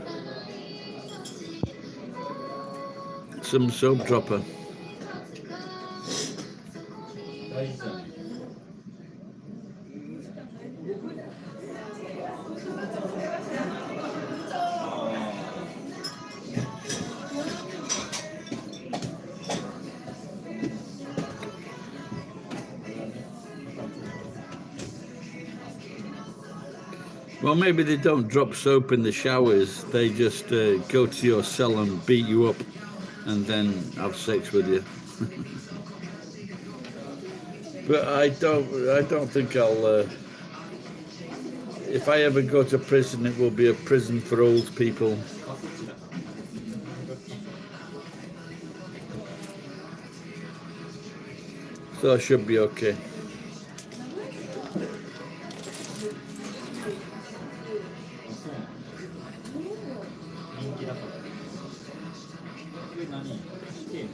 A: Some soap dropper.
B: 大事じゃん。
A: Well, maybe they don't drop soap in the showers. They just go to your cell and beat you up and then have sex with you. But I don't think I'll. If I ever go to prison, it will be a prison for old people.
B: あ、そっちだ。
A: So I should be okay.
B: 人気だから。これ何？死刑。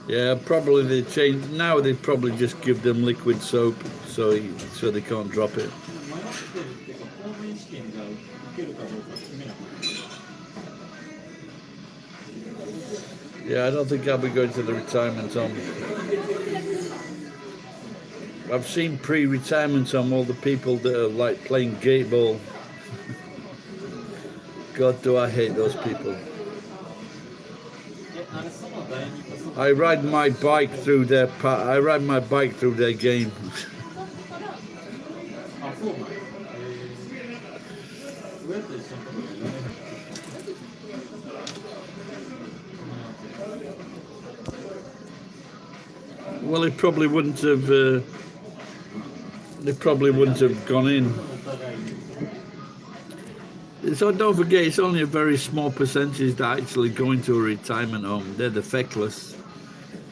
A: Yeah, probably they change now. They probably just give them liquid soap so they can't drop it.
B: 迷ってるっていうか、公務員試験が受けるかどうか決めなかった。
A: Yeah, I don't think I'll be going to the retirement home. I've seen pre-retirement home, all the people that are like playing gate ball. God, do I hate those people.
B: え、あれその第二かその
A: I ride my bike through their game.
B: あ、そうなんや。親と一緒のところで4年間。
A: Well, they probably wouldn't have. They probably wouldn't have gone in.
B: お互いに
A: So don't forget, it's only a very small percentage that actually go into a retirement home. They're the feckless.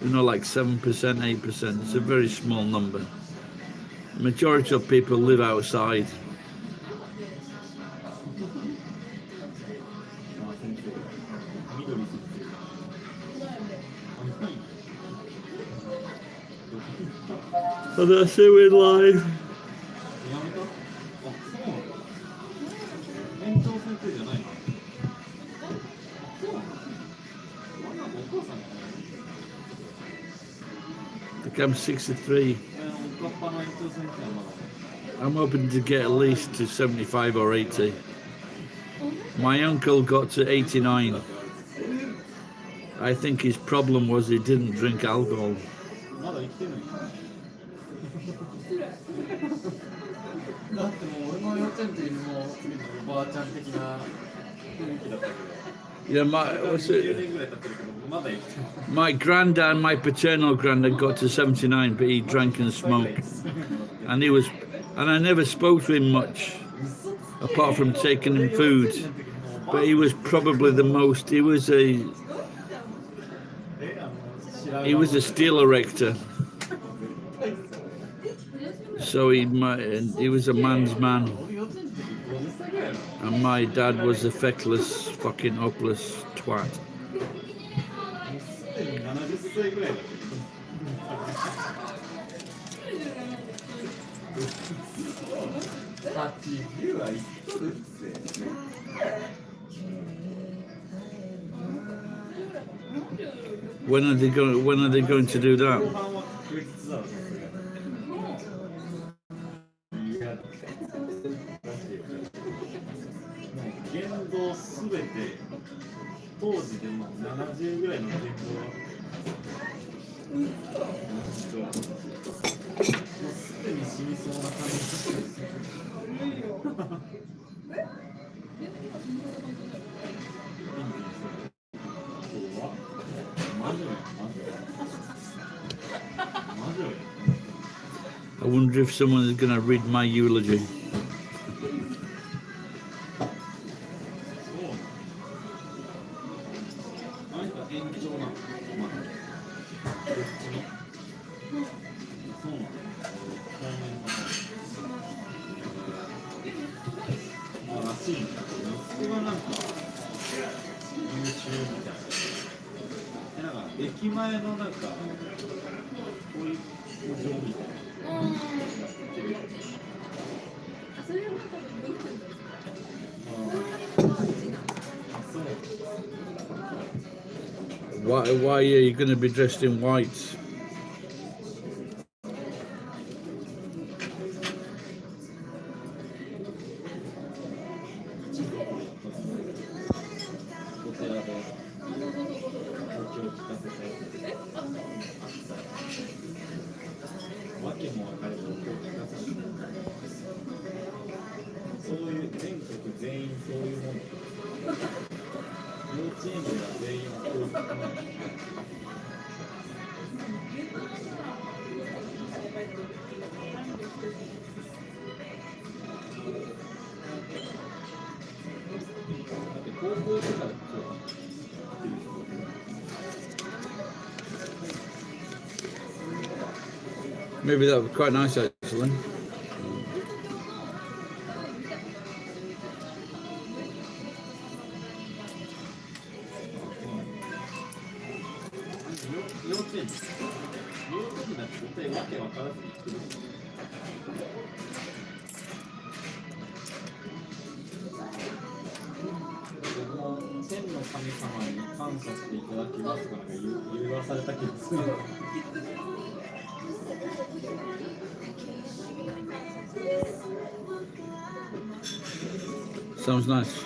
A: You know, like 7%, 8%. It's a very small number. The majority of people live outside.
B: まあ先生緑先生あ、はい
A: And that's it with life.
B: やめた？あ、そうなの？園長先生じゃないの？そうなの？あんなのお母さんじゃないの？
A: Like I'm 63.
B: おかっぱの園長先生はまだ
A: I'm hoping to get at least to 75 or 80. My uncle got to 89. I think his problem was he didn't drink alcohol.
B: まだ生きてるのにだってもう俺の幼稚園の時にもうおばあちゃん的な雰囲気だったけど
A: Yeah, what's
B: 20
A: it?
B: 年ぐらい経ってるけどまだ生きてる
A: My granddad, my paternal granddad, got to 79, but he drank and smoked, and I never spoke to him much, apart from taking him food. But he was probably the most. He was a steel erector, so he was a man's man, and my dad was a feckless, fucking hopeless twat.
B: 70歳ぐらいだった80は生きとるっすよ
A: When are they going to do
B: 後
A: that?
B: 半は確実だろいやだもう言動すべて当時でも70ぐらいの言動はもうすでに死にそうな感じです
A: I wonder if someone is going to read my eulogy.
B: 何か延長なのまあどっちもそうなの対面のまあらしいんだけど息子がなんか優秀みたいなでなんか駅前のなんか保育所みたいな
A: Why are you going to be dressed in white?
B: お寺で東京を聞かせて訳も分かれば東京を聞かせてそういう全国全員そういうもん幼稚園では全員教育なのだって高校とかでもそうだ
A: Maybe that would be quite nice actually.
B: 幼稚園になって絶対わけ分からずに来るでも天の神様に感謝していただきますとか言わされた気がする
A: Sounds nice.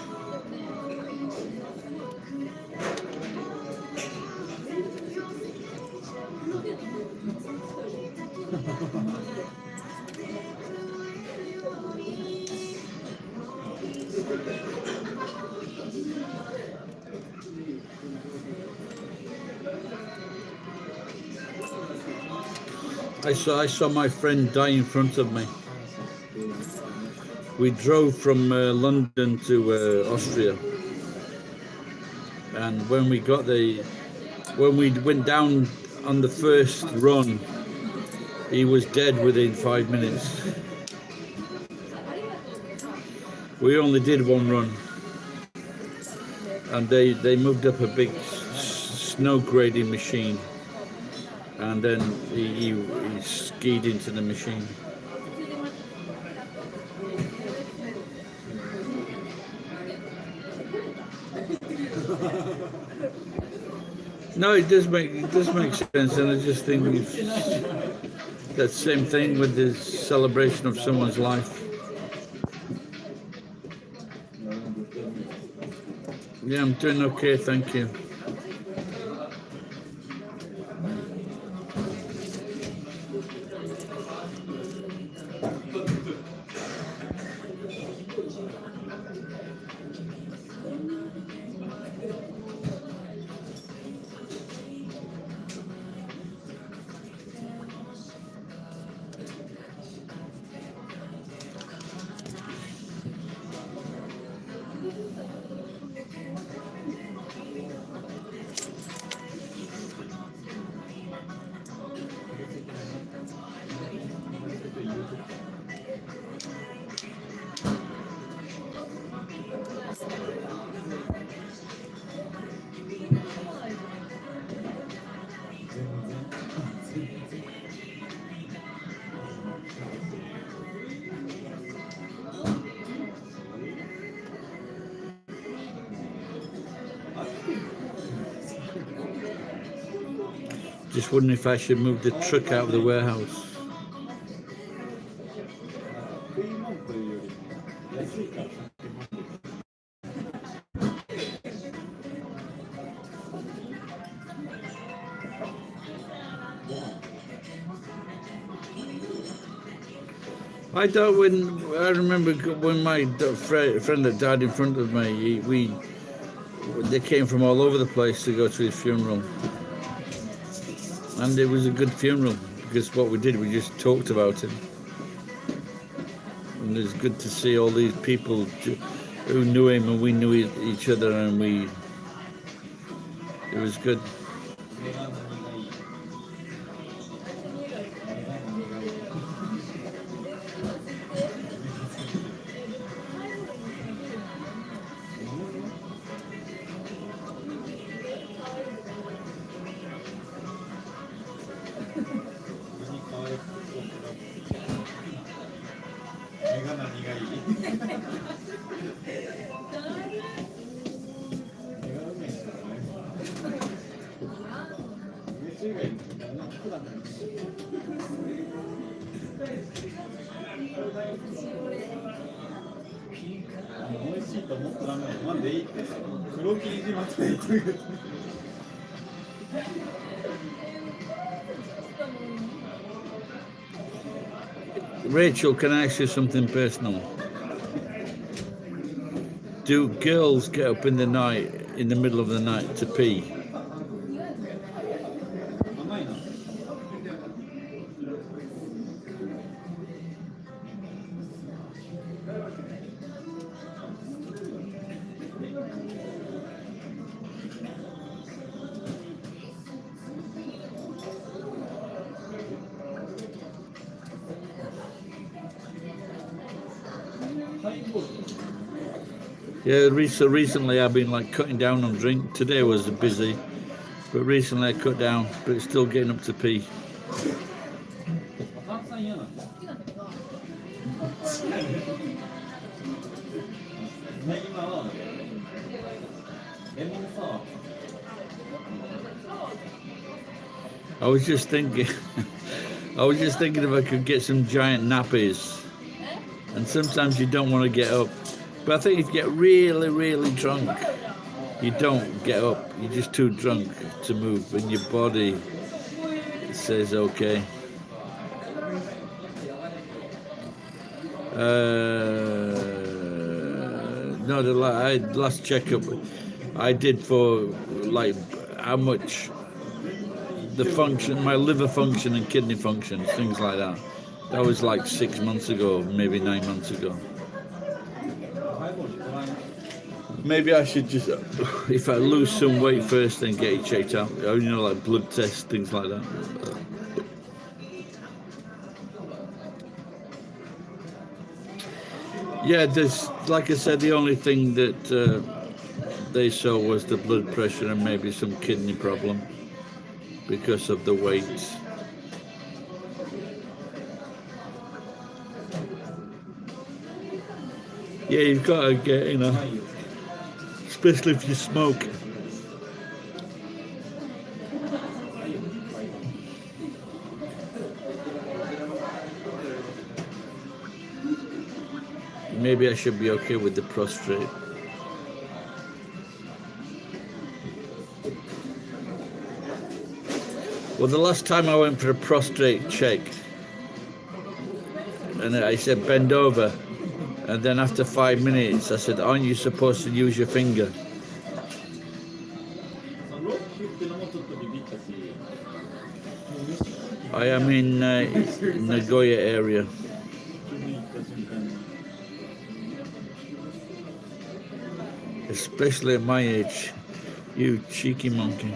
A: I saw my friend die in front of me. We drove from London to Austria, and when we went down on the first run, he was dead within 5 minutes. We only did one run, and they moved up a big snow grading machine, and then he skied into the machine. No, it does make sense, and I just think that same thing with the celebration of someone's life. Yeah, I'm doing okay, thank you. Just wondering if I should move the truck out of the warehouse. I remember when my friend that died in front of me, they came from all over the place to go to his funeral. And it was a good funeral, because what we did, we just talked about him. And it's good to see all these people who knew him, and we knew each other, and it was good. Rachel, can I ask you something personal? Do girls get up in the middle of the night to pee? Yeah, so recently I've been like cutting down on drink. Today was busy, but recently I cut down, but it's still getting up to pee. I was just thinking if I could get some giant nappies, and sometimes you don't want to get up. But I think if you get really, really drunk, you don't get up. You're just too drunk to move, and your body says, okay. No, the last checkup I did for like how much the function, my liver function and kidney function, things like that. That was like 6 months ago, maybe 9 months ago. Maybe I should just, if I lose some weight first, then get it checked out. You know, like blood tests, things like that. Yeah, there's, like I said, the only thing that they saw was the blood pressure and maybe some kidney problem because of the weight. Yeah, you've got to get, you know, especially if you smoke. Maybe I should be okay with the prostate. Well, the last time I went for a prostate check, and I said bend over, and then after 5 minutes I said, aren't you supposed to use your finger? I am in Nagoya area. Especially at my age, you cheeky monkey.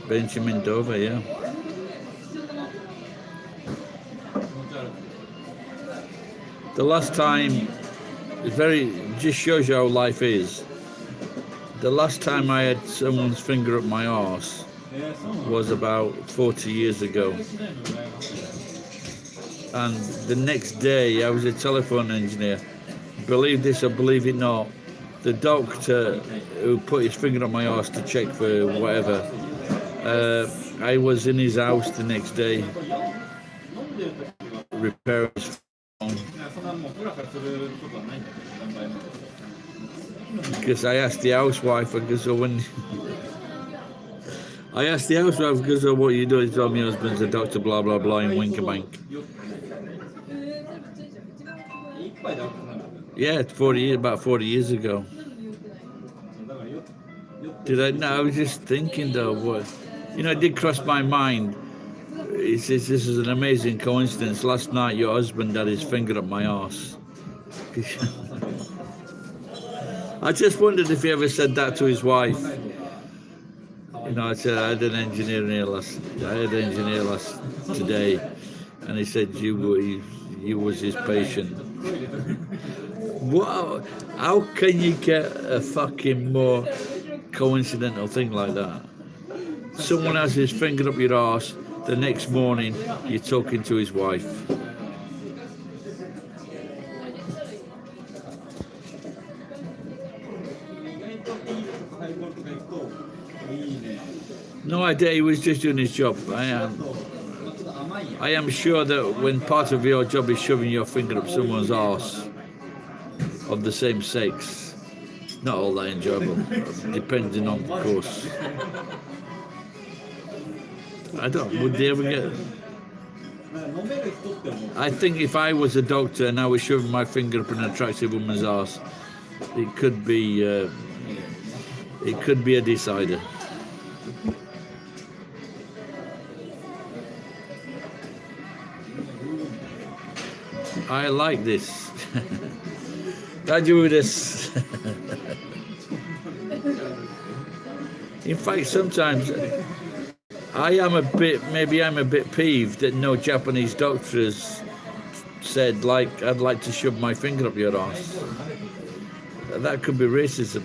A: Benjamin Dover, yeah. The last time, just shows you how life is. The last time I had someone's finger up my arse was about 40 years ago. And the next day, I was a telephone engineer. Believe this or believe it not, the doctor who put his finger on my arse to check for whatever, I was in his house the next day repairing his phone. Because I asked the housewife, because when I asked the housewife, because of what you do, he told me my husband's a doctor, blah blah blah, in Winkerbank. Yeah, about 40 years ago. I was just thinking though, what, you know, it did cross my mind. He says, this is an amazing coincidence. Last night your husband had his finger up my arse. I just wondered if he ever said that to his wife. You know, I said I had an engineer last today, and he said you was his patient. Wow, how can you get a fucking more coincidental thing like that? Someone has his finger up your arse, the next morning you're talking to his wife. No idea, he was just doing his job. I am sure that when part of your job is shoving your finger up someone's arse of the same sex, not all that enjoyable, depending on the course. I don't, would they ever get... I think if I was a doctor and I was shoving my finger up an attractive woman's arse, it could be a decider. I like this. I do this. In fact, sometimes maybe I'm a bit peeved that no Japanese doctor has said, like, I'd like to shove my finger up your arse. That could be racism.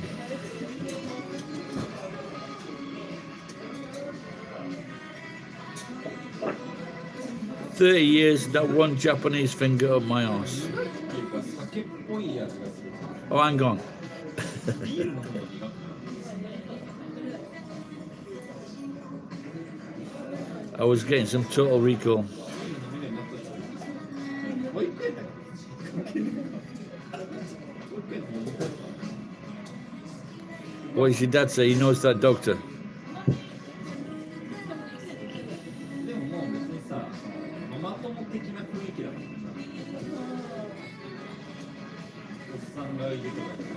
A: "30 years, not one Japanese finger up my arse." Oh, hang on. I was getting some Total Recall. What did your dad say? He knows that doctor.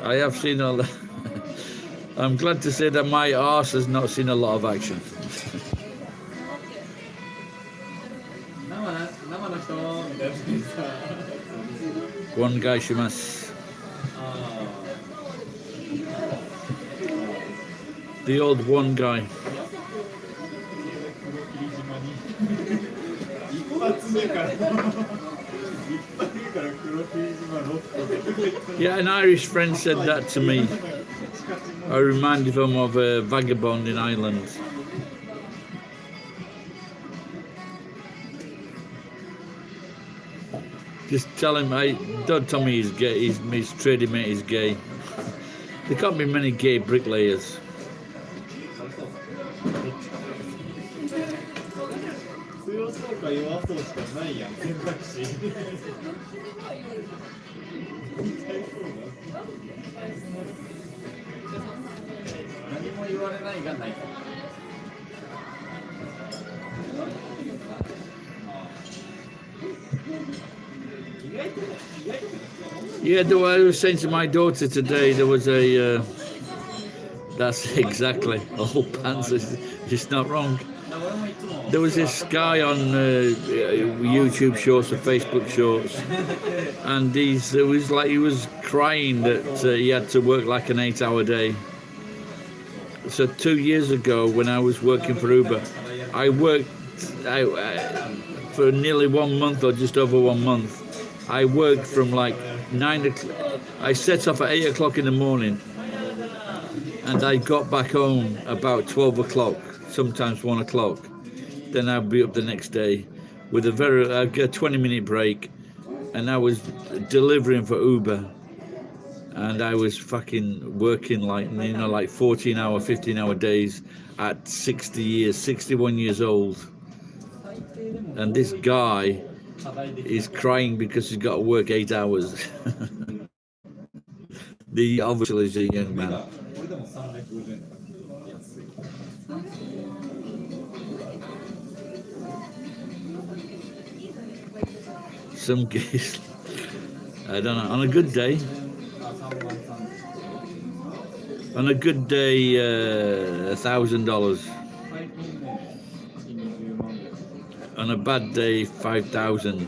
A: I have seen a lot. I'm glad to say that my arse has not seen a lot of action.
B: 生の人みたいなさ。
A: One guy shimas.
B: あ
A: The old one guy.
B: あ。一発目から黒霧島ロット
A: Yeah, an Irish friend said that to me. I reminded him of a vagabond in Ireland. Just tell him, don't tell me he's gay, his trading mate is gay. There can't be many gay bricklayers.
B: 強そうか弱そうしかないやん選択肢何も言われないがないか
A: Yeah, I was saying to my daughter today, there was a. That's exactly. All pants is just not wrong. There was this guy on YouTube Shorts or Facebook Shorts, and it was like he was crying that he had to work like an 8-hour day. So 2 years ago, when I was working for Uber, I worked for nearly 1 month or just over 1 month. I worked from like 9 o'clock. I set off at 8 o'clock in the morning, and I got back home about 12 o'clock, sometimes 1 o'clock. Then I'd be up the next day with a 20-minute break, and I was delivering for Uber, and I was fucking working like 14-hour, 15-hour days at 61 years old. And this guy is crying because he's got to work 8 hours. The obviously is a young man. Some guys, I don't know, on a good day, $1,000. On a bad day, 5,000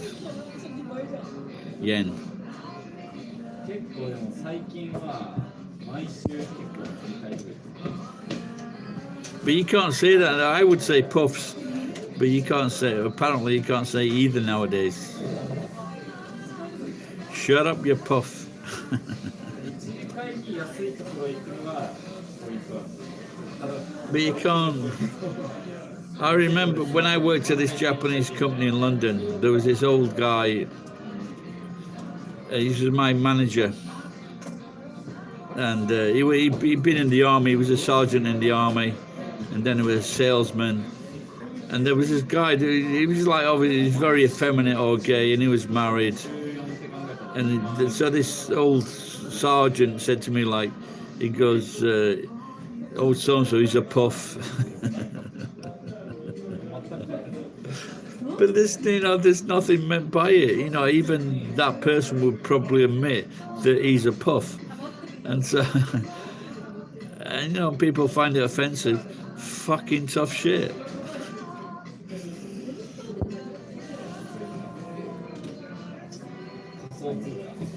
A: yen. But you can't say that. I would say puffs, but you can't say. Apparently, you can't say either nowadays. Shut up, you puff. But you can't. I remember when I worked at this Japanese company in London, there was this old guy. He was my manager, and he'd been in the army. He was a sergeant in the army, and then he was a salesman. And there was this guy. He was like, he's very effeminate or gay, and he was married. And so this old sergeant said to me, like, he goes, "Oh, so-and-so, he's a puff." But there's nothing meant by it. Even that person would probably admit that he's a puff. And so, and people find it offensive. Fucking tough shit.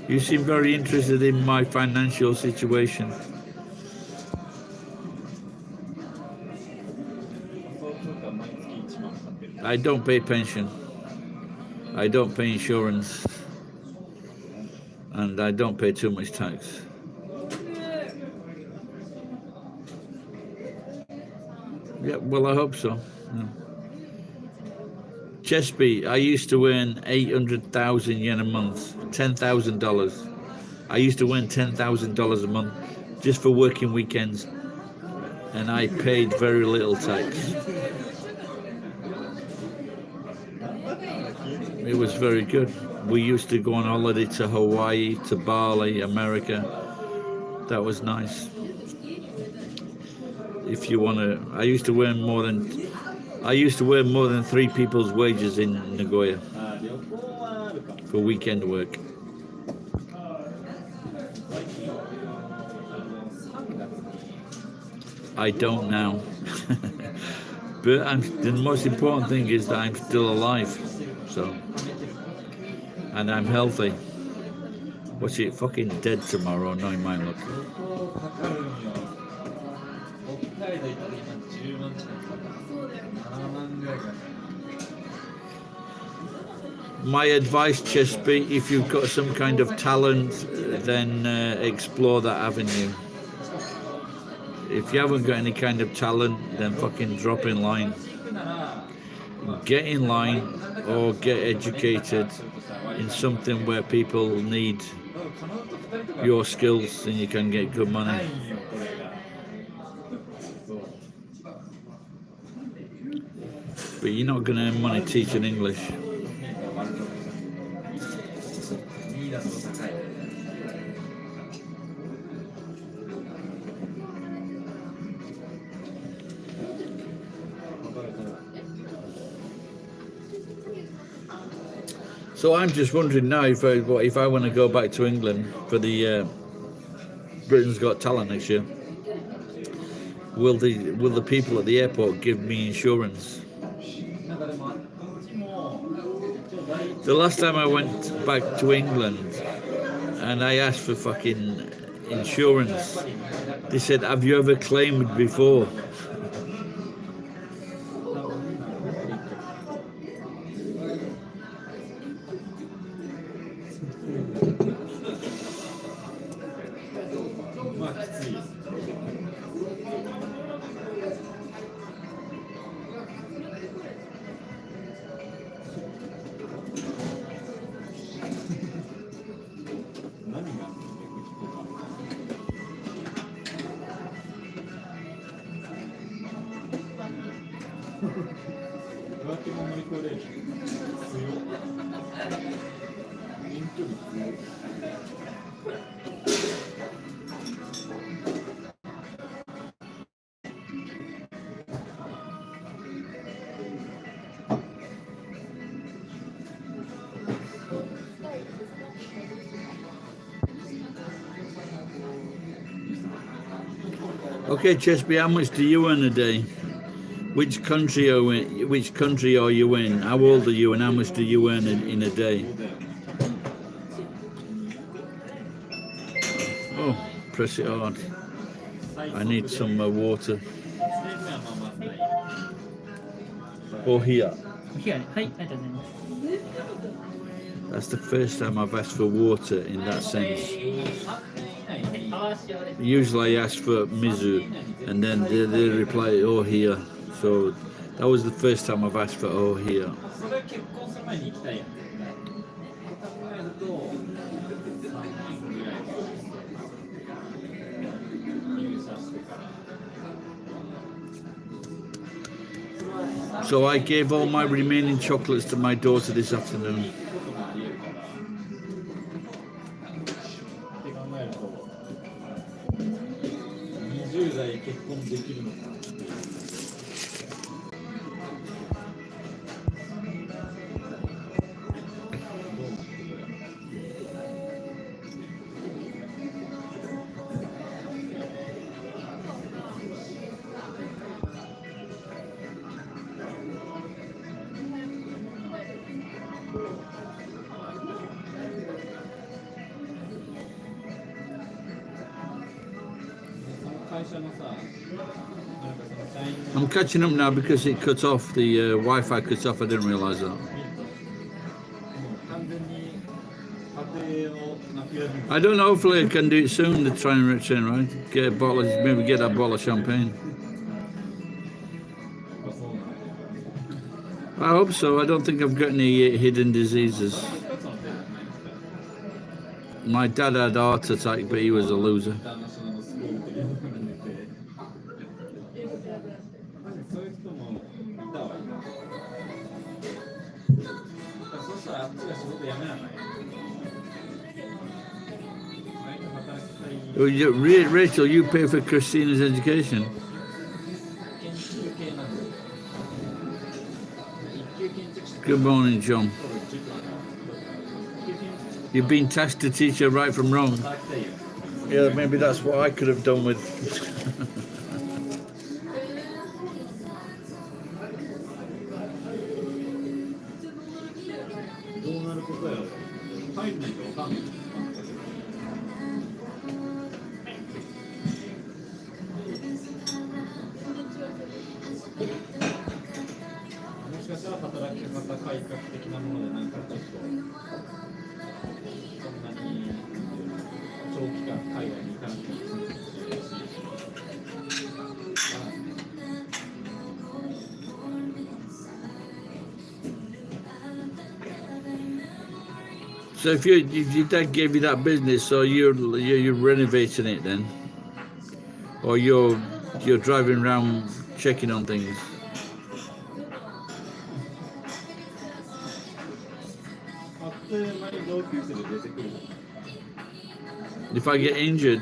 A: You seem very interested in my financial situation. I don't pay pension. I don't pay insurance. And I don't pay too much tax. Yeah, well, I hope so. Yeah. Chesby, I used to earn 800,000 yen a month, $10,000. I used to earn $10,000 a month just for working weekends, and I paid very little tax. It was very good. We used to go on holiday to Hawaii, to Bali, America. That was nice. If you want to, I used to earn more than 3 people's wages in Nagoya for weekend work. I don't now. But the most important thing is that I'm still alive. So, and I'm healthy. What's it? Fucking dead tomorrow, knowing my luck.
B: 旅行かかるんよ。北海道行った時今10万近くかかる。7万ぐらいかかる。
A: My advice, Chesby, if you've got some kind of talent, then explore that avenue. If you haven't got any kind of talent, then fucking drop in line. Get in line or get educated in something where people need your skills and you can get good money. But you're not going to earn money teaching English. So I'm just wondering now if I want to go back to England for the Britain's Got Talent next year. Will the people at the airport give me insurance? The last time I went back to England and I asked for fucking insurance, they said, "Have you ever claimed before?" Okay, Chesby, how much do you earn a day? Which country are you in? How old are you and how much do you earn in a day? Oh, press it hard. I need some water. Oh, here. That's the first time I've asked for water in that sense. Usually I ask for mizu and then they reply, "Oh, here." So that was the first time I've asked for "oh, here." So I gave all my remaining chocolates to my daughter this afternoon. I'm catching up now because it cut off, the Wi-Fi cut off, I didn't realise that. I don't know, hopefully I can do it soon to try and return, right? Get a bottle of, maybe get a bottle of champagne. I hope so. I don't think I've got any hidden diseases. My dad had a heart attack, but he was a loser. Rachel, you pay for Christina's education. Good morning, John. You've been tasked to teach her right from wrong. Yeah, maybe that's what I could have done with.
B: 改革的なものでなんかちょっとそんなに長期間海外に行かなくても済むかもしれないし、
A: So if your dad gave you that business, so you're renovating it then, or you're driving around checking on things.
B: あっという間に同級生で出てくる。
A: If I get injured,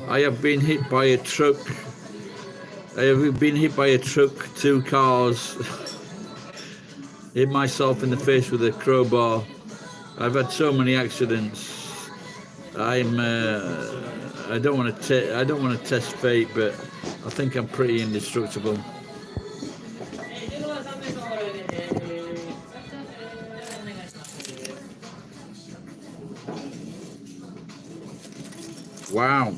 A: I have been hit by a truck. I have been hit by a truck, 2 cars, hit myself in the face with a crowbar. I've had so many accidents. I don't want to test fate, but I think I'm pretty indestructible. Wow.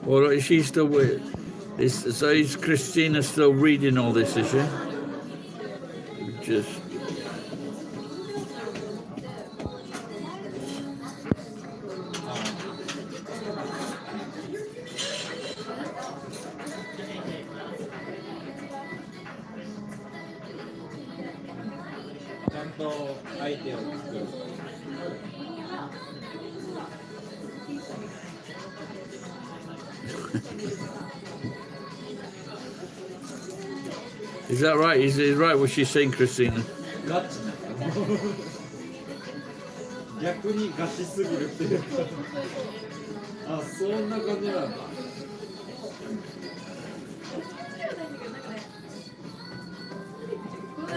A: Well, is she still with? So is Christina still reading all this? Is she? Just. Is that right? Is it right what she's saying, Christina?
B: ガチな逆にガチすぎるっていうかあ、そんな感じなんだ。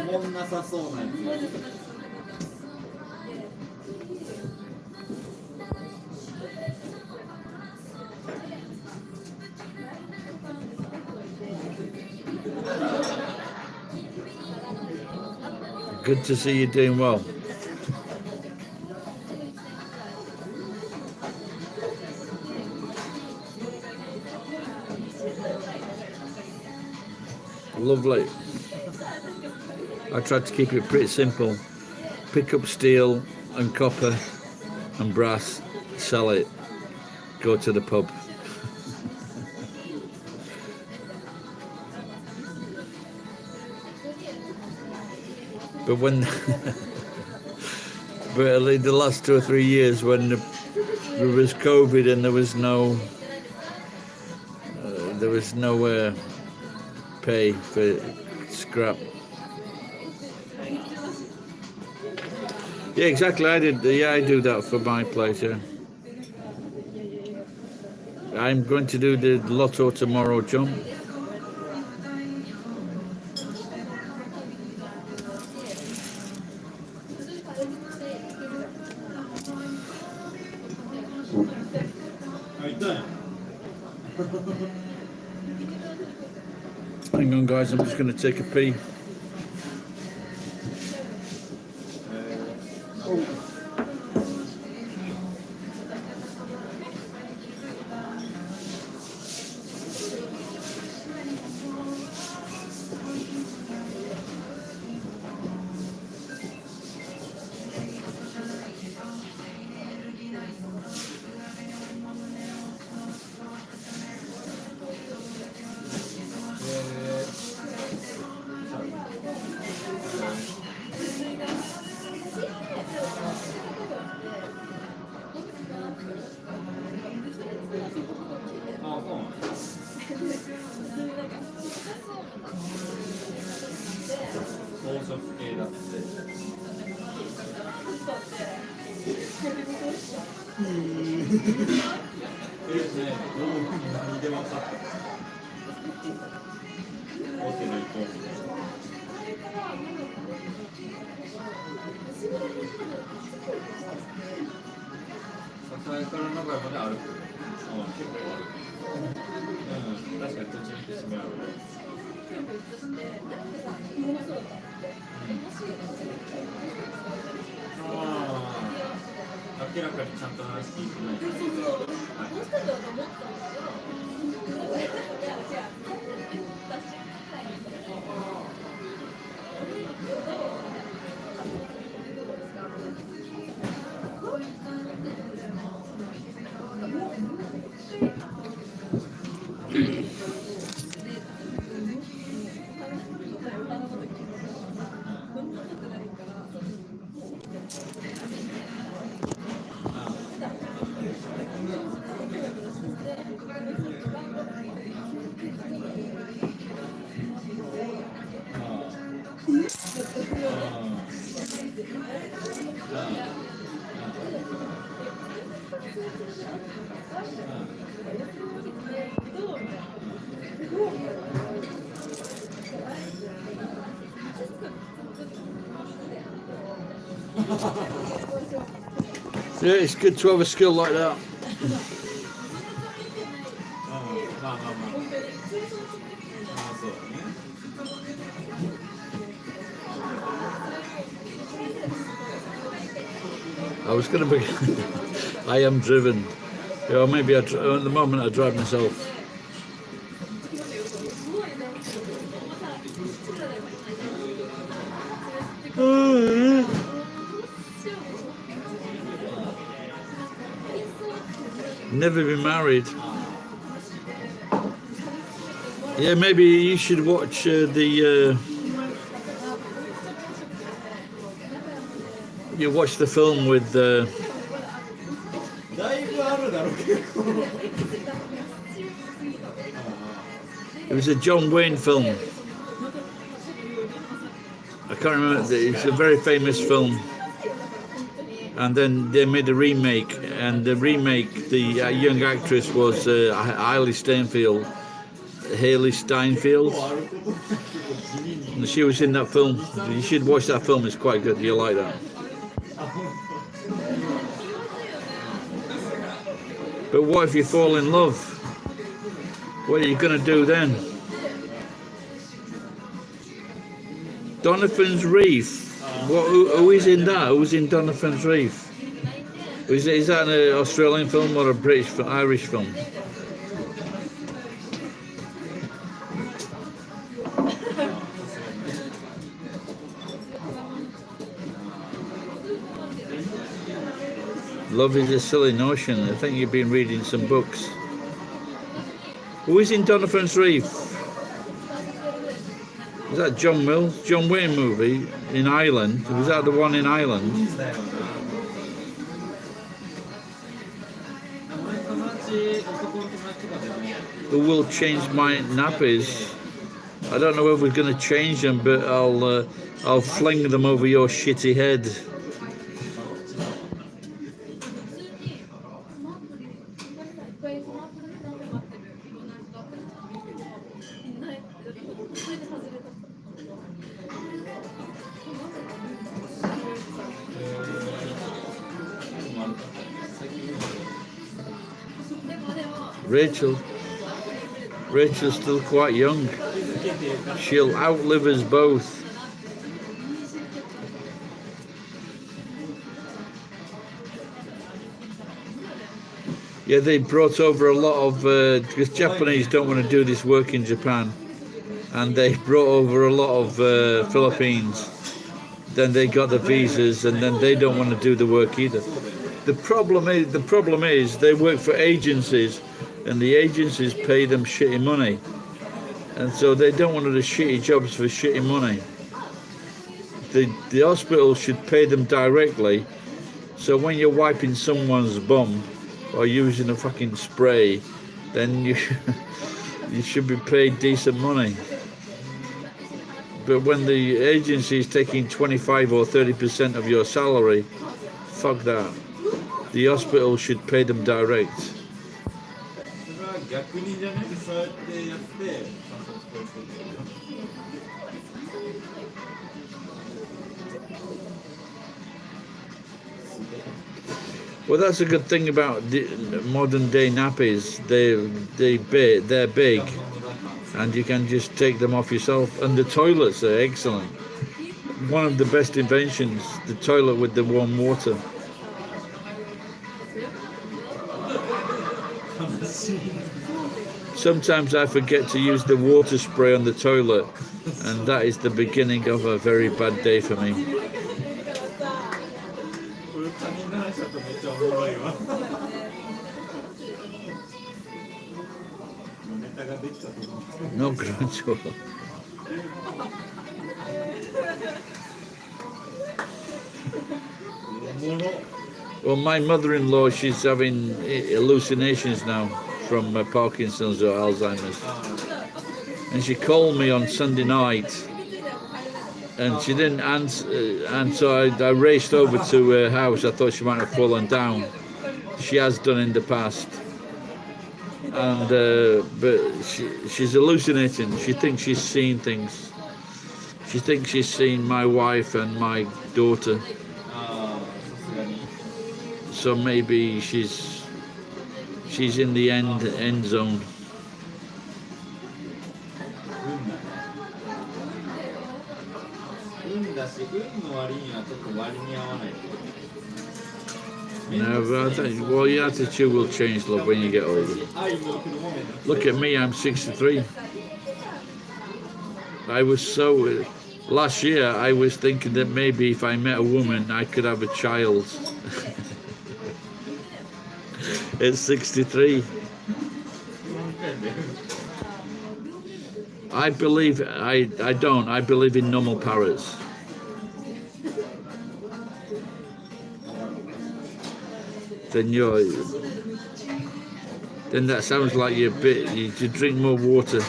B: おもんなさそうなやつ。
A: Good to see you doing well. Lovely. I tried to keep it pretty simple. Pick up steel and copper and brass, sell it, go to the pub. But when, but the last 2 or 3 years when there was COVID and there was no pay for scrap. Yeah, exactly. I did. Yeah, I do that for my place. Yeah, I'm going to do the lotto tomorrow, John. Hang on, guys. I'm just going to take a pee. Yeah, it's good to have a skill like that.
B: まあまあまあまあそうだね
A: I was going to be. I am driven. Yeah, maybe at the moment I drive myself. Never been married. Yeah, maybe you should watch the. You watch the film with.
B: だいぶあるだろ結構
A: It was a John Wayne film. I can't remember. It's a very famous film. And then they made a remake, and the remake, the young actress was Hailey Steinfeld. Hailey Steinfeld. And she was in that film. You should watch that film. It's quite good. You'll like that. But what if you fall in love? What are you going to do then? Donovan's Reef. Who is in that? Who's in Donovan's Reef? Is that an Australian film or a British, Irish film? Love is a silly notion. I think you've been reading some books. Who is in Donovan's Reef? Is that John Mills? John Wayne movie in Ireland? Was that the one in Ireland?
B: 俺友達男の友達とかでも
A: Who will change my nappies? I don't know if we're going to change them, but I'll fling them over your shitty head. Rachel's still quite young. She'll outlive us both. Yeah, they brought over a lot of, because Japanese don't want to do this work in Japan, and they brought over a lot of Philippines. Then they got the visas, and then they don't want to do the work either. The problem is they work for agencies, and the agencies pay them shitty money, and so they don't want to do shitty jobs for shitty money. The hospital should pay them directly, so when you're wiping someone's bum or using a fucking spray, then you should be paid decent money. But when the agency is taking 25 or 30% of your salary, fuck that. The hospital should pay them direct.
B: それは逆にじゃなくてそうやってやってちゃんと使う人っていうの
A: Well, that's a good thing about the modern day nappies. They're big, and you can just take them off yourself. And the toilets are excellent. One of the best inventions, the toilet with the warm water. Sometimes I forget to use the water spray on the toilet, and that is the beginning of a very bad day for me.
B: これ他人の話だとめっちゃおもろいわ。ネタができたと思う。
A: No grunge. Well, my mother-in-law, she's having hallucinations now from Parkinson's or Alzheimer's. And she called me on Sunday night, and she didn't answer, and so I raced over to her house. I thought she might have fallen down. She has done in the past. And but she's hallucinating. She thinks she's seen things. She thinks she's seen my wife and my daughter. So maybe she's in the end zone.
B: 運だし、運の割にはちょっと割に合わない。
A: No, but I think, well, your attitude will change, love, when you get older. Look at me, I'm 63. I was so... last year, I was thinking that maybe if I met a woman, I could have a child. It's 63. I believe... I don't. I believe in normal parrots. Then that sounds like you drink more water.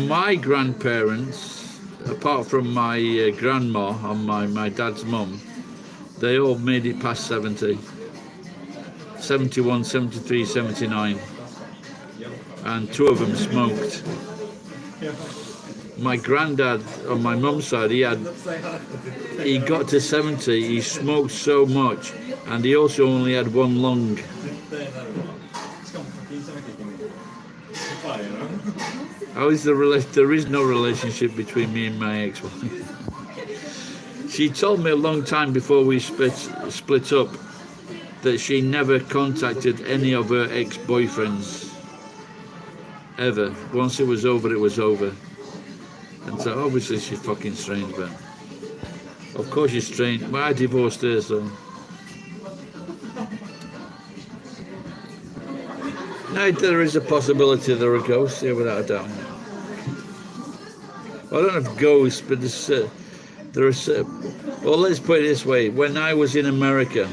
A: My grandparents, apart from my grandma and my dad's mum, they all made it past 70. 71, 73, 79. And 2 of them smoked. My granddad on my mum's side, he got to 70, he smoked so much, and he also only had 1 lung. How is there is no relationship between me and my ex-wife. She told me a long time before we split up that she never contacted any of her ex-boyfriends ever. Once it was over, it was over. And so obviously she's fucking strange, but of course she's strange. But I divorced her, so now there is a possibility there are ghosts, yeah, without a doubt. Well, I don't know if ghosts, but there are. Well, let's put it this way: when I was in America,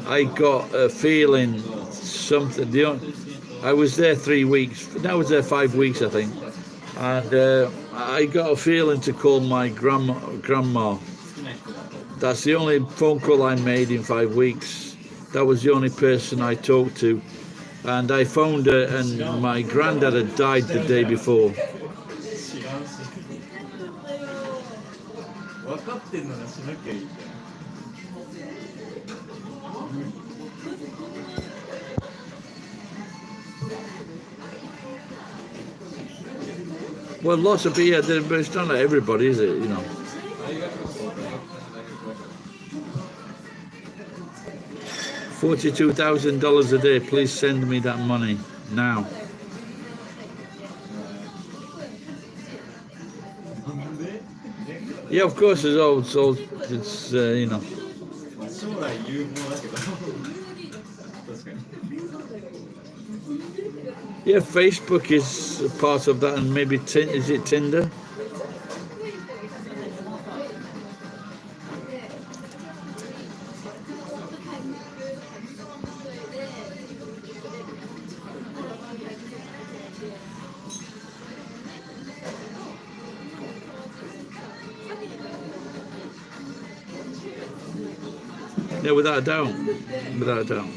A: I got a feeling something. I was there 3 weeks. I was there 5 weeks, I think. And I got a feeling to call my grandma. That's the only phone call I made in 5 weeks. That was the only person I talked to. And I phoned her, and my granddad had died the day before. Well, lots of people, yeah, but it's not like everybody, is it, you know? $42,000 a day, please send me that money now. Yeah, of course, it's all it's, you know. Yeah, Facebook is a part of that, and maybe is it Tinder? Yeah, without a doubt, without a doubt.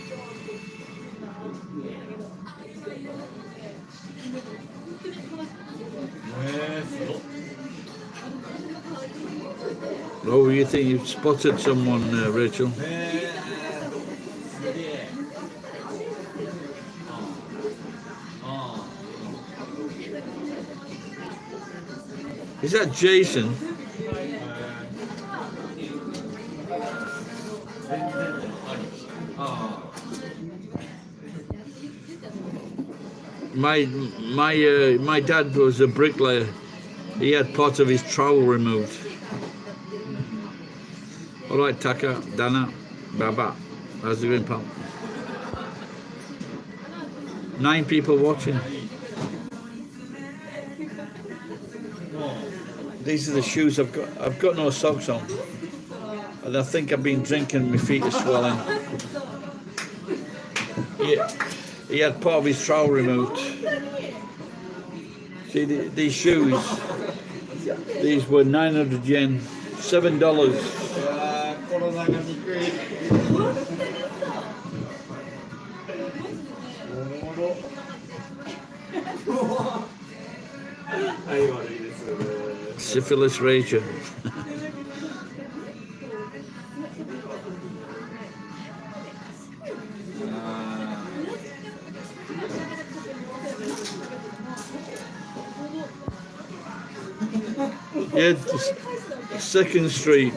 A: Oh, you think you've spotted someone, Rachel? Is that Jason? my dad was a bricklayer. He had part of his trowel removed. All right, Taka, Dana, Baba. How's it going, pal? 9 people watching. These are the shoes I've got. I've got no socks on, and I think I've been drinking. My feet are swelling. Yeah, he had part of his trowel removed. See these shoes. These were 900 yen, $7.
B: コロナがにくい。おもろ。はい、悪いです。
A: Syphilis rager. Yeah, Second Street.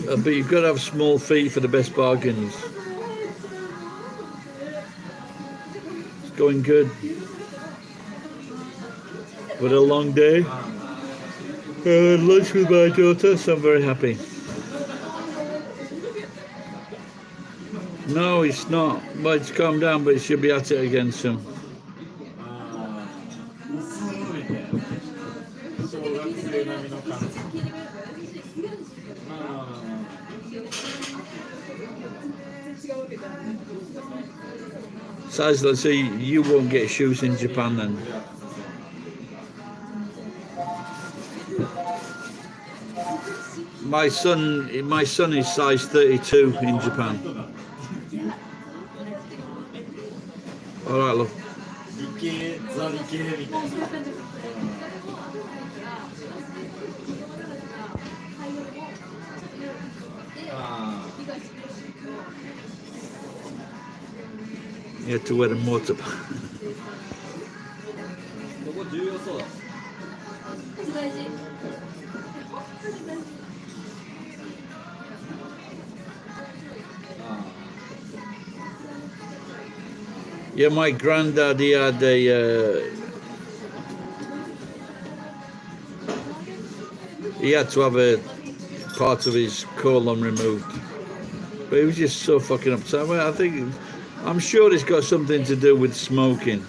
A: But you've got to have small feet for the best bargains. It's going good. With a long day. Lunch with my daughter, so I'm very happy. No, it's not. Well, it's calmed down, but it should be at it again soon. Says, let's see, you won't get shoes in Japan then. My son is size 32 in Japan. All right, love. You had to wear a motorbike. Yeah, my granddad, he had he had to have a part of his colon removed, but he was just so fucking upset. Well, I'm sure it's got something to do with smoking.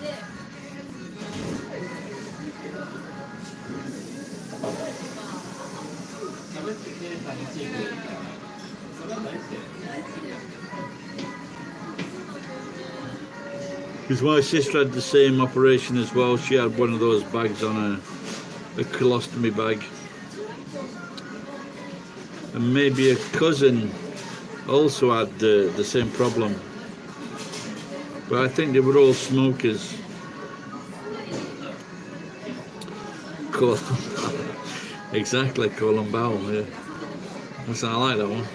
A: Because my sister had the same operation as well. She had one of those bags on her, a colostomy bag. And maybe a cousin also had the same problem. But I think they were all smokers. Exactly, colon bowel, yeah. I like that one.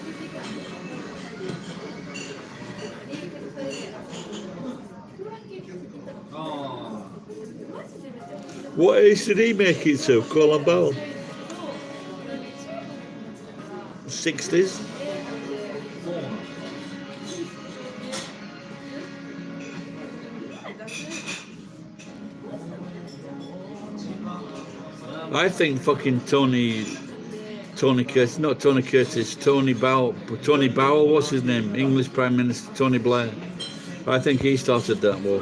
A: What age did he make it to, colon bowel? 60s? I think fucking Tony Curtis, not Tony Curtis, Tony Bowell, what's his name? English Prime Minister Tony Blair. I think he started that war.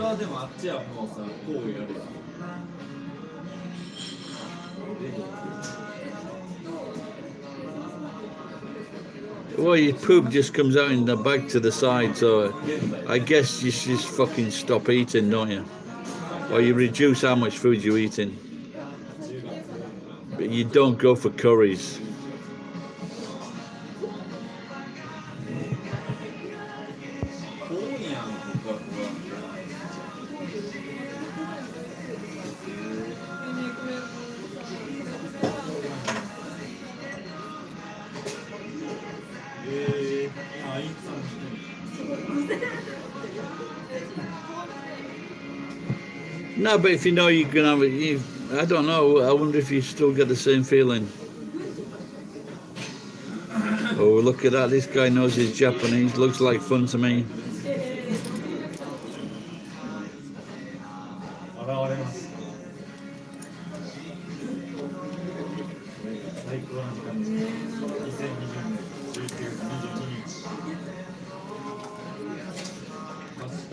A: Well, your poop just comes out in the bag to the side, so I guess you just fucking stop eating, don't you? Or you reduce how much food you're eating. But you don't go for curries. No, but if you know you're gonna have it, I don't know. I wonder if you still get the same feeling. Oh, look at that! This guy knows his Japanese. Looks like fun to me.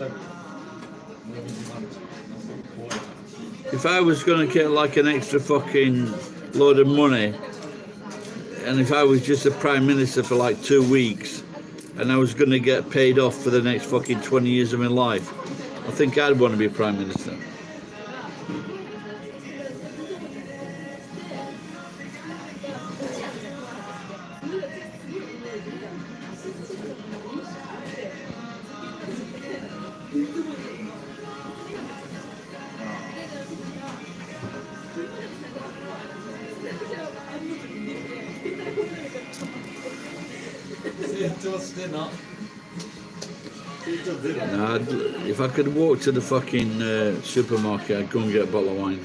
B: タグ村水マルチのすごい怖い話
A: If I was going to get like an extra fucking load of money, and if I was just a prime minister for like 2 weeks, and I was going to get paid off for the next fucking 20 years of my life, I think I'd want to be prime minister. Nah, if I could walk to the fucking supermarket, I'd go and get a bottle of wine.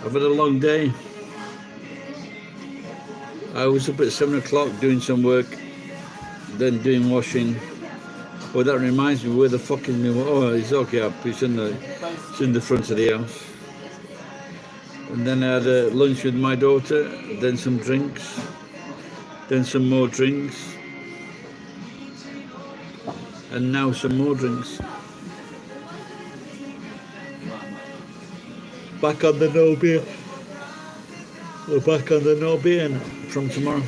A: I've had a long day. I was up at 7 o'clock doing some work, then doing washing. Oh, that reminds me, where the fucking new, oh, it's okay up, it's in the front of the house. And then I had lunch with my daughter, then some drinks, then some more drinks, and now some more drinks. Back on the no beer. We're back on the no beer from tomorrow.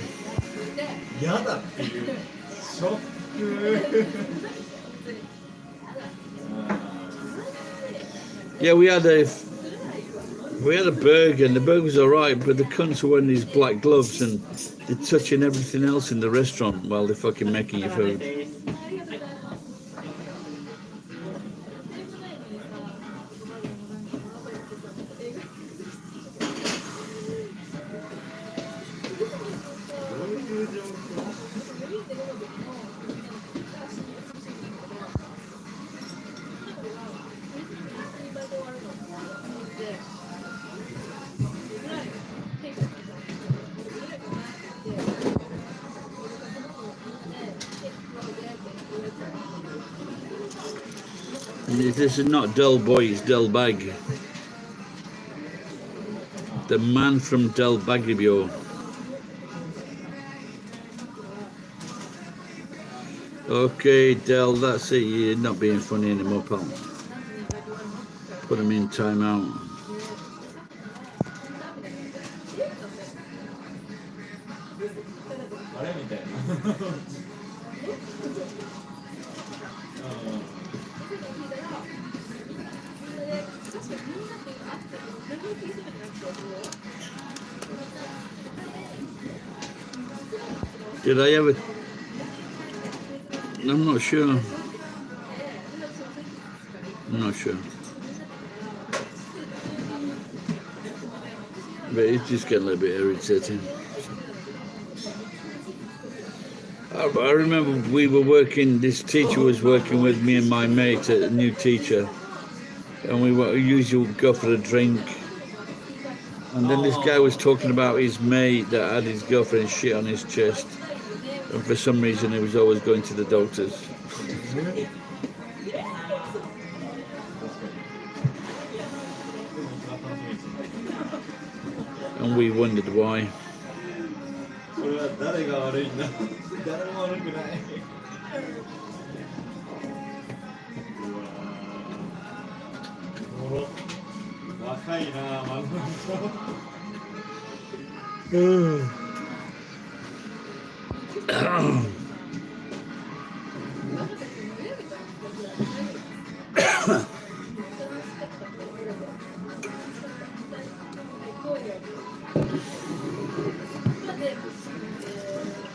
B: やだっていうショック
A: Yeah, we had a burger, and the burger was alright, but the cunts were wearing these black gloves and they're touching everything else in the restaurant while they're fucking making your food. This is not Del Boy, it's Del Bag. The man from Del Baggio. Okay, Del, that's it. You're not being funny anymore, pal. Put him in timeout. Did I ever? I'm not sure. I'm not sure. But it's just getting a little bit irritating. I remember we were working, this teacher was working with me and my mate, a new teacher, and we usually go for a drink. And then this guy was talking about his mate that had his girlfriend's shit on his chest. And for some reason he was always going to the doctors. And we wondered why.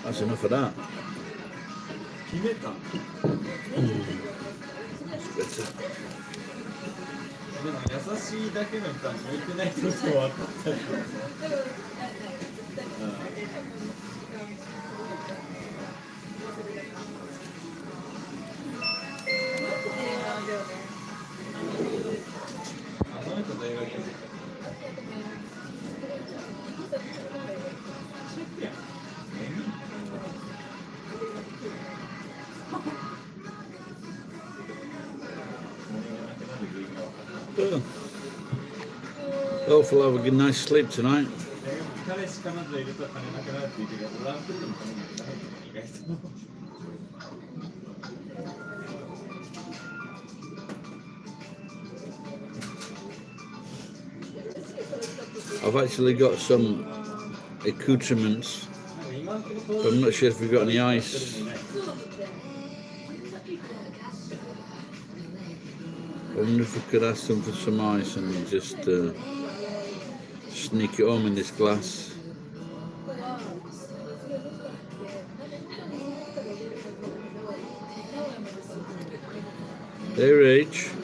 A: That's enough of that. That's better.
B: でも優しいだけの人は向いてない人と分かったり。
A: Well, hopefully I'll have a good nice sleep tonight.
B: 彼氏彼女いると金なくなるって言うけど、ランプでも金なくなるって意外と。
A: I've actually got some accoutrements, but I'm not sure if we've got any ice. I wonder if we could ask them for some ice and just sneak it home in this glass. Hey, Rach.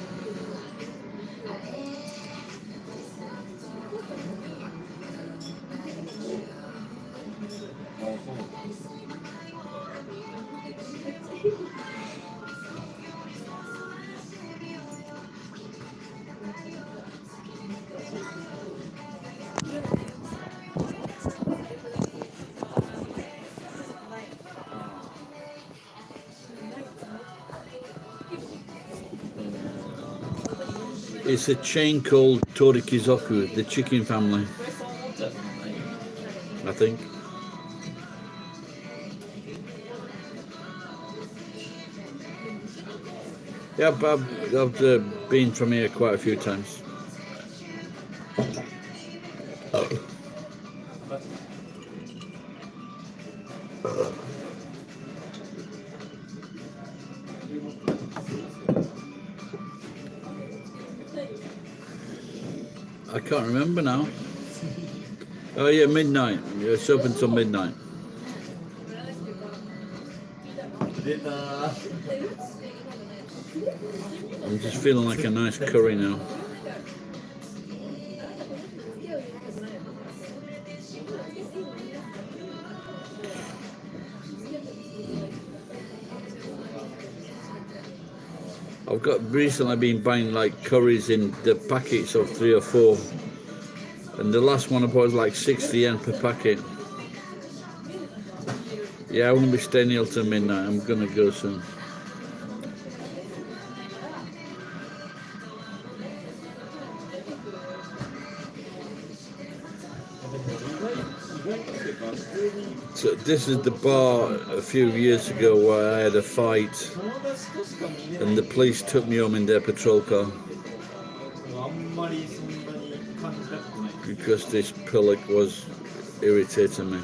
A: It's a chain called Torikizoku, the chicken family, I think. Yeah, I've been from here quite a few times. I can't remember now. Oh yeah, midnight. Yeah, it's open till midnight. I'm just feeling like a nice curry now. I've got recently been buying like curries in the packets of 3 or 4, and the last one I bought was like 60 yen per packet. Yeah, I won't be staying here till midnight. I'm gonna go soon. So this is the bar a few years ago where I had a fight and the police took me home in their patrol car because this pillock was irritating me,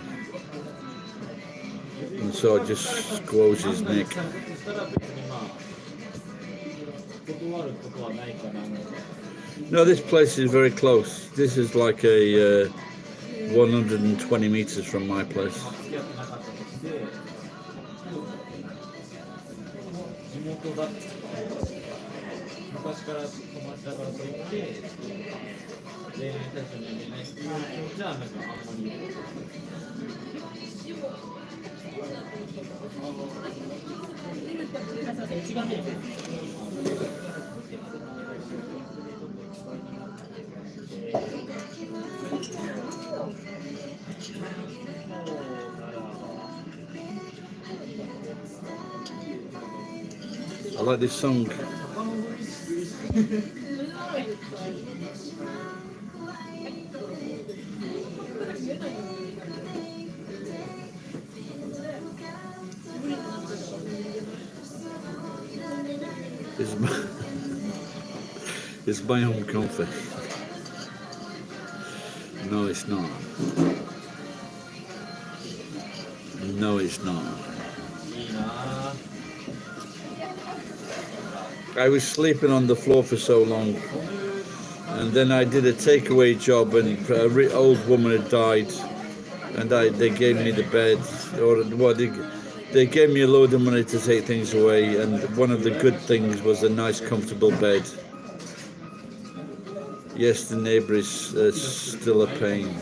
A: and so I just squoze his neck. No, this place is very close. This is like a 120 meters from my place. I like this song. It's my own coffee. No, it's not. No, it's not. I was sleeping on the floor for so long, and then I did a takeaway job, and an old woman had died, and they gave me the bed, or well, they gave me a load of money to take things away, and one of the good things was a nice comfortable bed. Yes, the neighbour is still a pain.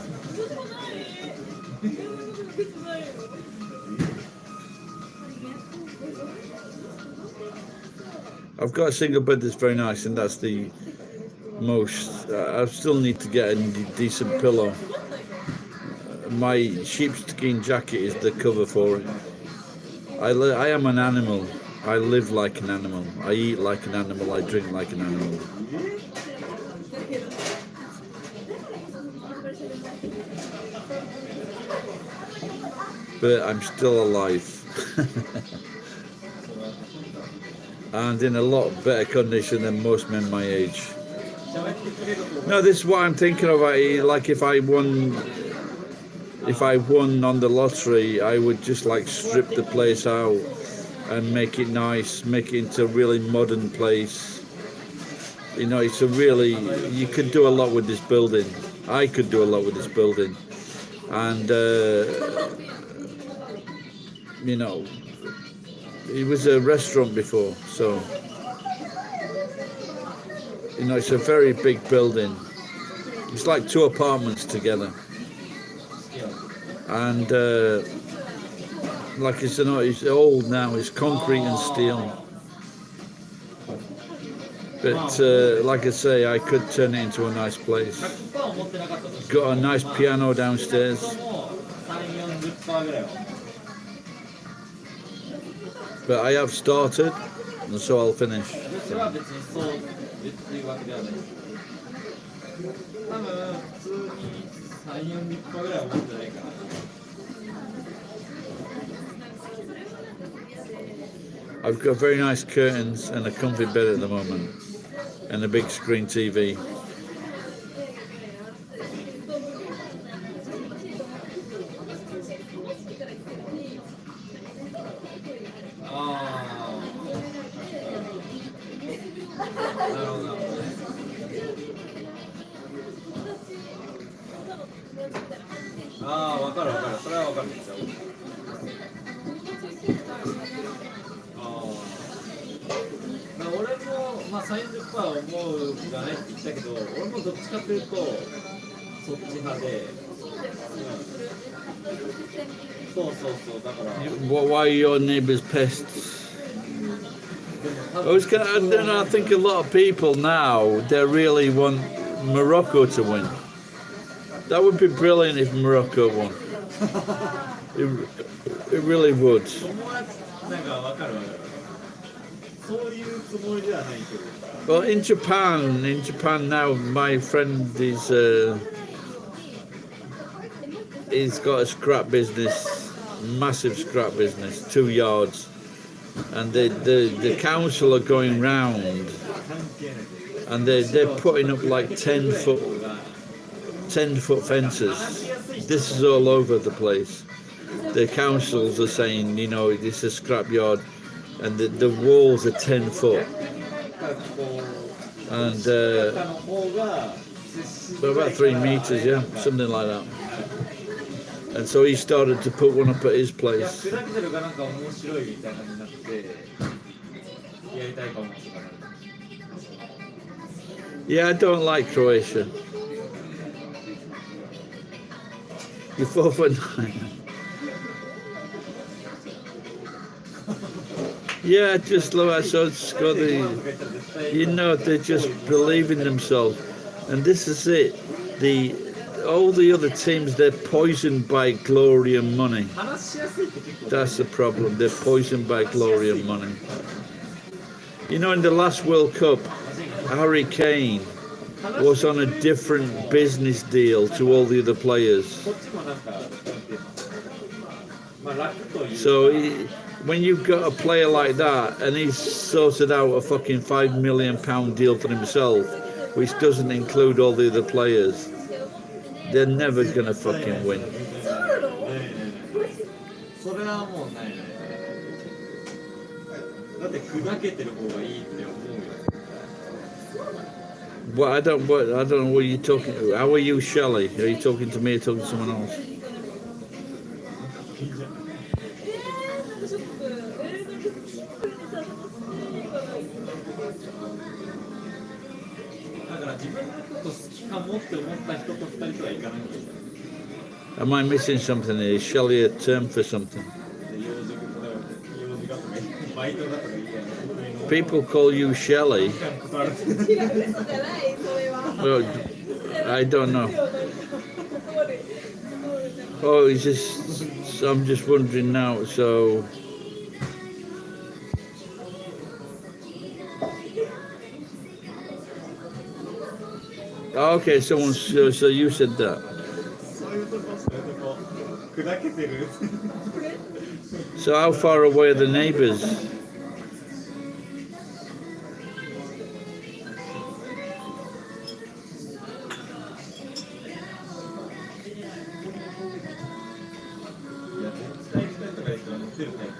A: I've got a single bed that's very nice, and that's the most. I still need to get a decent pillow. My sheepskin jacket is the cover for it. I am an animal. I live like an animal. I eat like an animal. I drink like an animal. but I'm still alive. And in a lot better condition than most men my age. No, this is what I'm thinking of. Like if I won on the lottery, I would just like strip the place out and make it nice, make it into a really modern place. You know, it's a really, you could do a lot with this building. I could do a lot with this building. And, you know, it was a restaurant before, so, you know, it's a very big building. It's like 2 apartments together. And, like it's old now, it's concrete and steel. But like I say, I could turn it into a nice place. Got a nice piano downstairs. But I have started, and so I'll finish. I've got very nice curtains and a comfy bed at the moment, and a big screen TV. Why are your neighbours pests? I think a lot of people now, they really want Morocco to win. That would be brilliant if Morocco won. It really would. Well, in Japan now, my friend he's got a scrap business, massive scrap business, 2 yards, and the council are going round, and they're putting up like 10-foot fences. This is all over the place. The councils are saying, you know, it's a scrap yard, and the walls are 10 foot, and about 3 meters, yeah, something like that. And so he started to put one up at his place. Yeah, I don't like Croatia. You're 4'9". Yeah, just look, I saw it's got you know, they just believe in themselves, and this is it. All the other teams, they're poisoned by glory and money. That's the problem. They're poisoned by glory and money. You know, in the last World Cup, Harry Kane was on a different business deal to all the other players. So when you've got a player like that and he's sorted out a fucking £5 million deal for himself, which doesn't include all the other players, they're never gonna fucking win. Well, I don't know what you're talking to. How are you, Shelley? Are you talking to me or talking to someone else? Am I missing something here? Is Shelley a term for something? People call you Shelley. Well, I don't know. Oh, it's just, I'm just wondering now, so... Okay, so you said that.
B: ざけてる
A: So how far away are the neighbours?
B: いや絶対2人とか言ったら乗ってるタイプ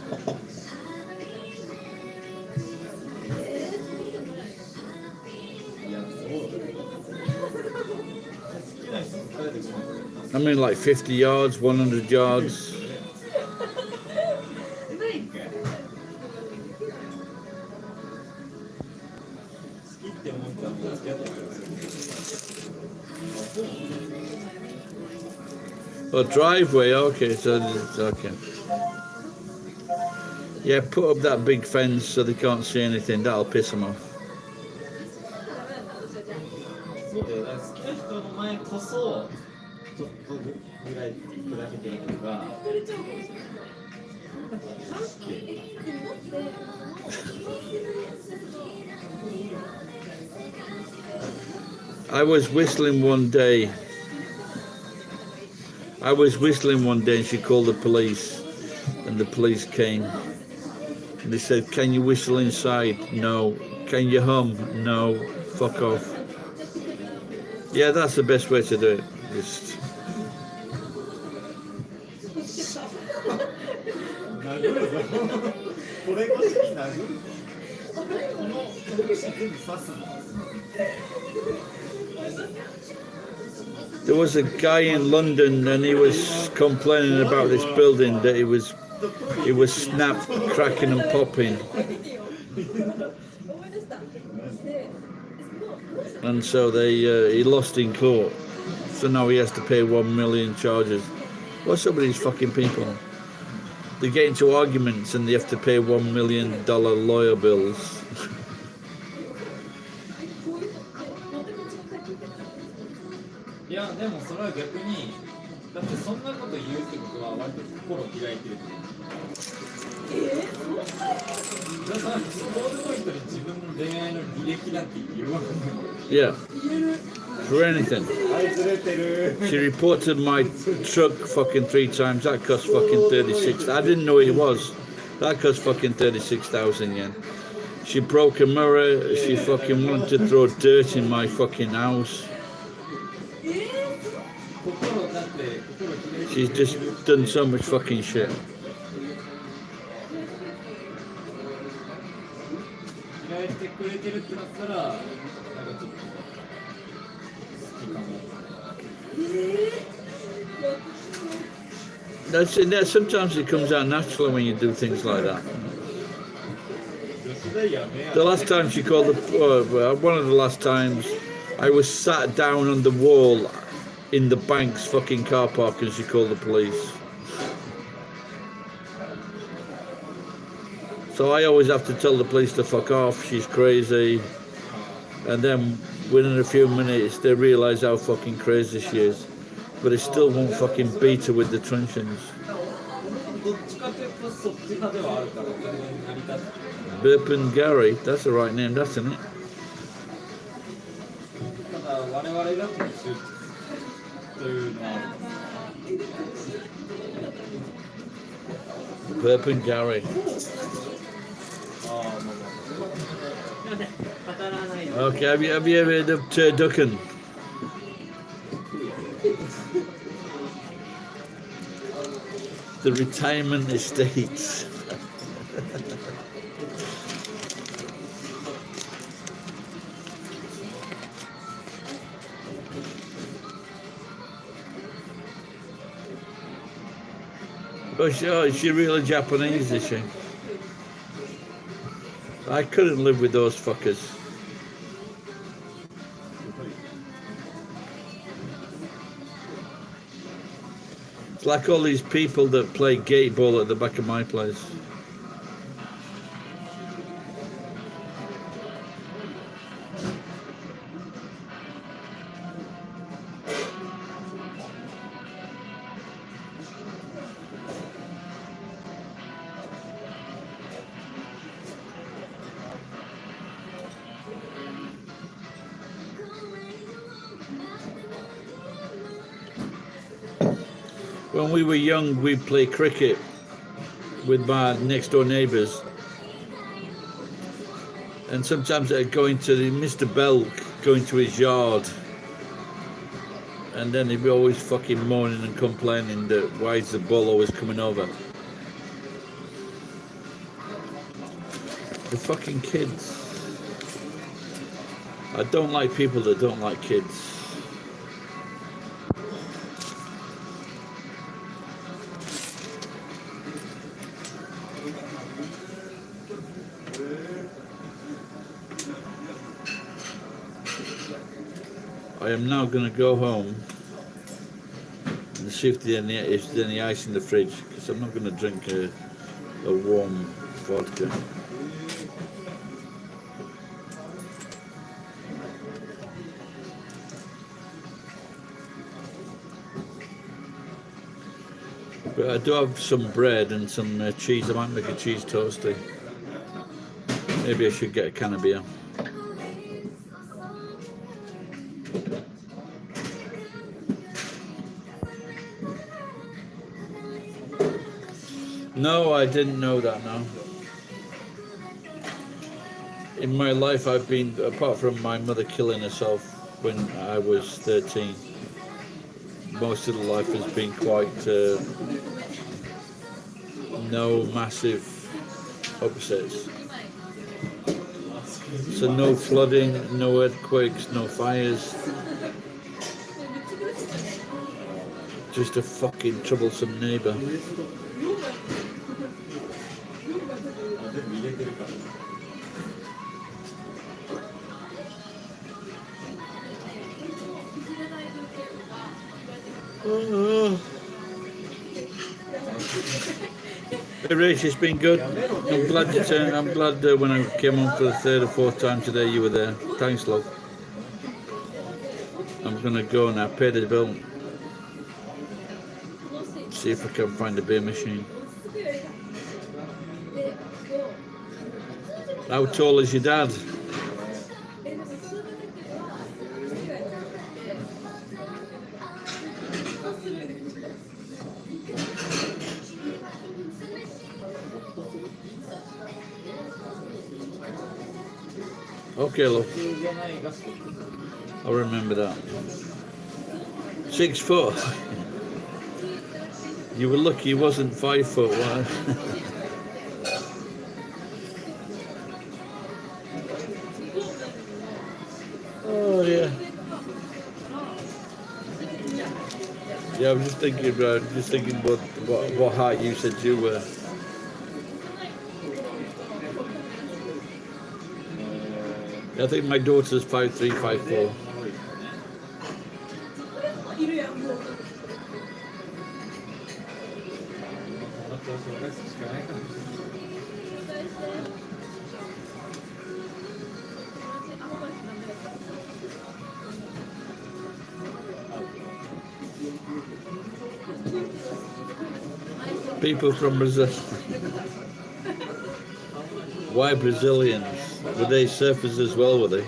B: いやそうだけど好きな人疲れてこない
A: I mean like 50 yards, 100 yards.
B: 好きって思ったらもう付き合ってください
A: Oh, driveway, okay, so it's okay. Yeah, put up that big fence so they can't see anything, that'll piss them off.
B: そうだよ、だから好きな人の前こそちょっとぐらい砕けていくのが
A: I was whistling one day. And she called the police, and the police came. And they said, "Can you whistle inside?" "No." "Can you hum?" "No." "Fuck off." Yeah, that's the best way to do it. Just
B: 殴るぞこれ越しに殴るぞこの拳全部刺すの
A: There was a guy in London, and he was complaining about this building that it was snap, cracking, and popping. And so he lost in court. So now he has to pay 1 million charges. What's up with these fucking people? They get into arguments and they have to pay $1 million lawyer bills.
B: いやでもそれは逆にだってそんなこと言うってことは割と心を開いてるだからそうでもいい人に自分の恋愛の履歴なんて言うわけない
A: Yeah. For anything.
B: あいつれてる
A: She reported my truck fucking 3 times. That cost fucking 36. I didn't know who he was. That cost fucking 36,000 yen. She broke a mirror. She fucking wanted to throw dirt in my fucking house.
B: 心だって心開いて
A: She's just done so much fucking shit.
B: 開いてくれてるってなったらなんかちょっと好きかも
A: Sometimes it comes out naturally when you do things like that.
B: 女子大やめや
A: The last time she called one of the last times, I was sat down on the wall in the bank's fucking car park and she called the police. So I always have to tell the police to fuck off, she's crazy. And then within a few minutes they realise how fucking crazy she is. But they still won't fucking beat her with the truncheons.
B: どっちかというとそっち派ではあるから全然成り立つ
A: Birpen Gary, that's the right name, that's isn't it?
B: ただ我々が特殊というのは
A: Birpen Gary.
B: ああまあまあ
A: Okay, have you ever heard of Turducken? The retirement estates. Oh, is she really Japanese, is she? I couldn't live with those fuckers. It's like all these people that play gate ball at the back of my place. When we were young, we'd play cricket with my next door neighbours, and sometimes I'd go into Mr. Bell, go into his yard, and then he'd be always fucking moaning and complaining that why is the ball always coming over. The fucking kids. I don't like people that don't like kids. I am now going to go home and see if there's any ice in the fridge, because I'm not going to drink a warm vodka. But I do have some bread and some cheese. I might make a cheese toasty. Maybe I should get a can of beer. No, I didn't know that, no. In my life, I've been, apart from my mother killing herself when I was 13, most of the life has been quite no massive upsets. So no flooding, no earthquakes, no fires. Just a fucking troublesome neighbour. Hey Rich, it's been good. I'm glad when I came home for the third or fourth time today you were there. Thanks, love. I'm gonna go now, pay the bill. See if I can find a beer machine. How tall is your dad? Okay, look. I'll remember that. 6 foot. You were lucky he wasn't 5 foot. Oh yeah. Yeah, I was just thinking what height you said you were. I think my daughter's 5'3", 5'4". People from Brazil. Why Brazilians? Were they surfers as well, were they?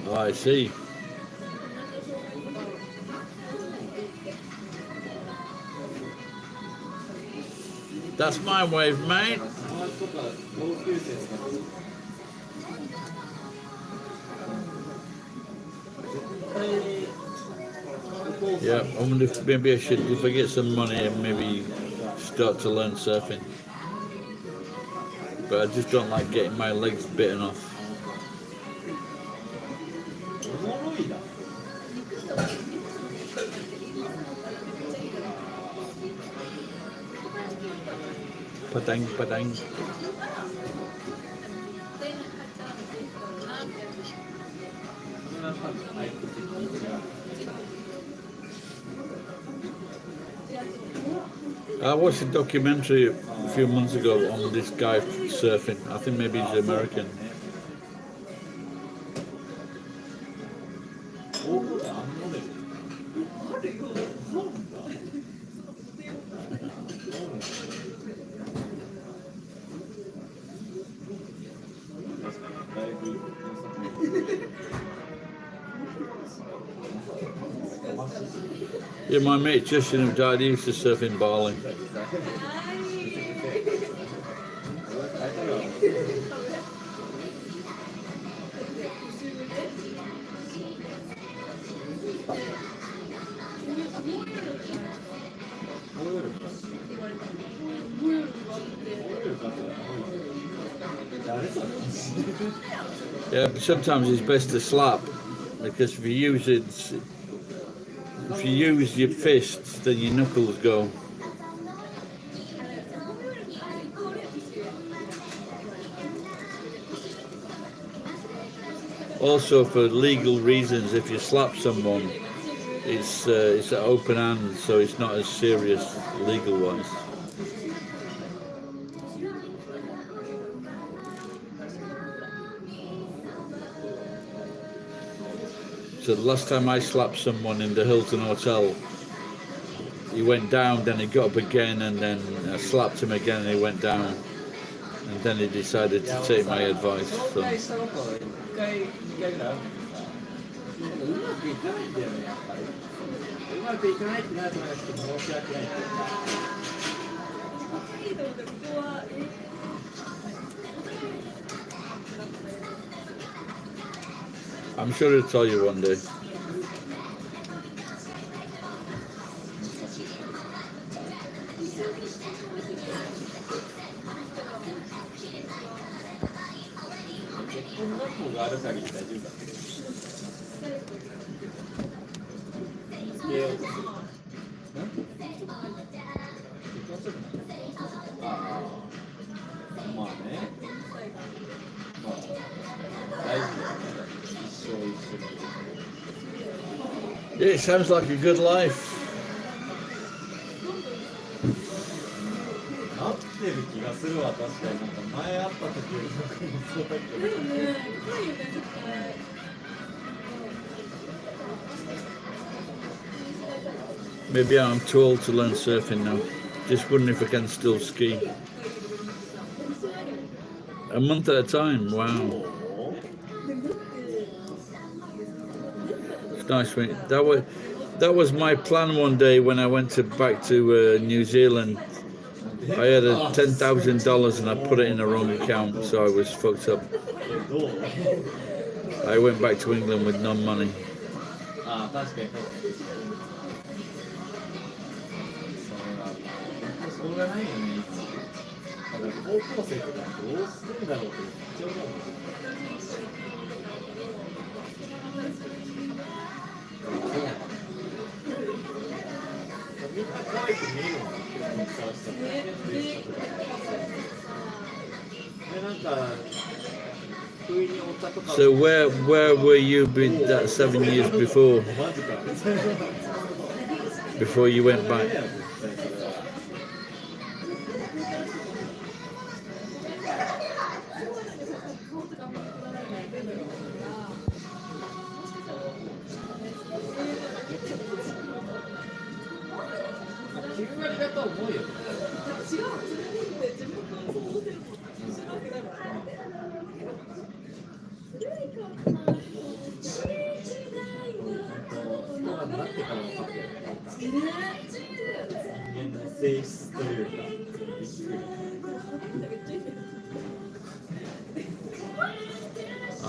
A: Oh, I see. That's my wave, mate. Yeah, I wonder if maybe I should, if I get some money, and maybe start to learn surfing. But I just don't like getting my legs bitten off. Padang, padang. I watched a documentary a few months ago on this guy surfing. I think maybe he's American. Yeah, my mate Justin who died, he used to surf in Bali. Yeah, but sometimes it's best to slap because if you use your fists, then your knuckles go. Also, for legal reasons, if you slap someone, it's an open hand, so it's not as serious legal-wise. So the last time I slapped someone in the Hilton Hotel, he went down, then he got up again, and then I slapped him again, and he went down, and then he decided to take my advice. So. I'm sure he'll tell you one day. Yeah, it sounds like a good life.
B: 合ってる気がするわ、確かに。なんか前会った時より僕もそうだけど。
C: でもね、来いよね、絶対。
A: Maybe I'm too old to learn surfing now. Just wondering if I can still ski. A month at a time, wow. It's nice. That was my plan one day when I went back to New Zealand. I had $10,000 and I put it in the wrong account, so I was fucked up. I went back to England with no money.
B: ああ、確かに。しょうがないよね、今。だから高校生とかどうするんだろうってめっちゃ思う。みんな可愛く見えるもんね、探したら。で、なんか、不意にお茶とか。
A: So where were you been that 7 years before?
B: マジか。
A: Before you went back?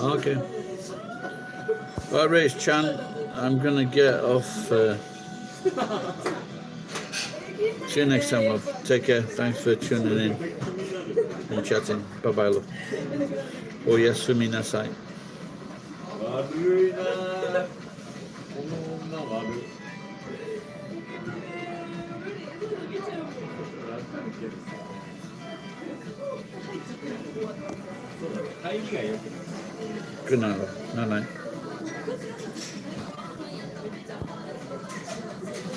A: Okay. Well, Rach Chan, I'm gonna get off. See you next time, love. Take care. Thanks for tuning in and chatting. Bye bye, love. Oh, yes, sumi nasai.
B: 悪いなぁ。この女悪い。そうだね、帰りが良くない。
A: Good night, love. Night night.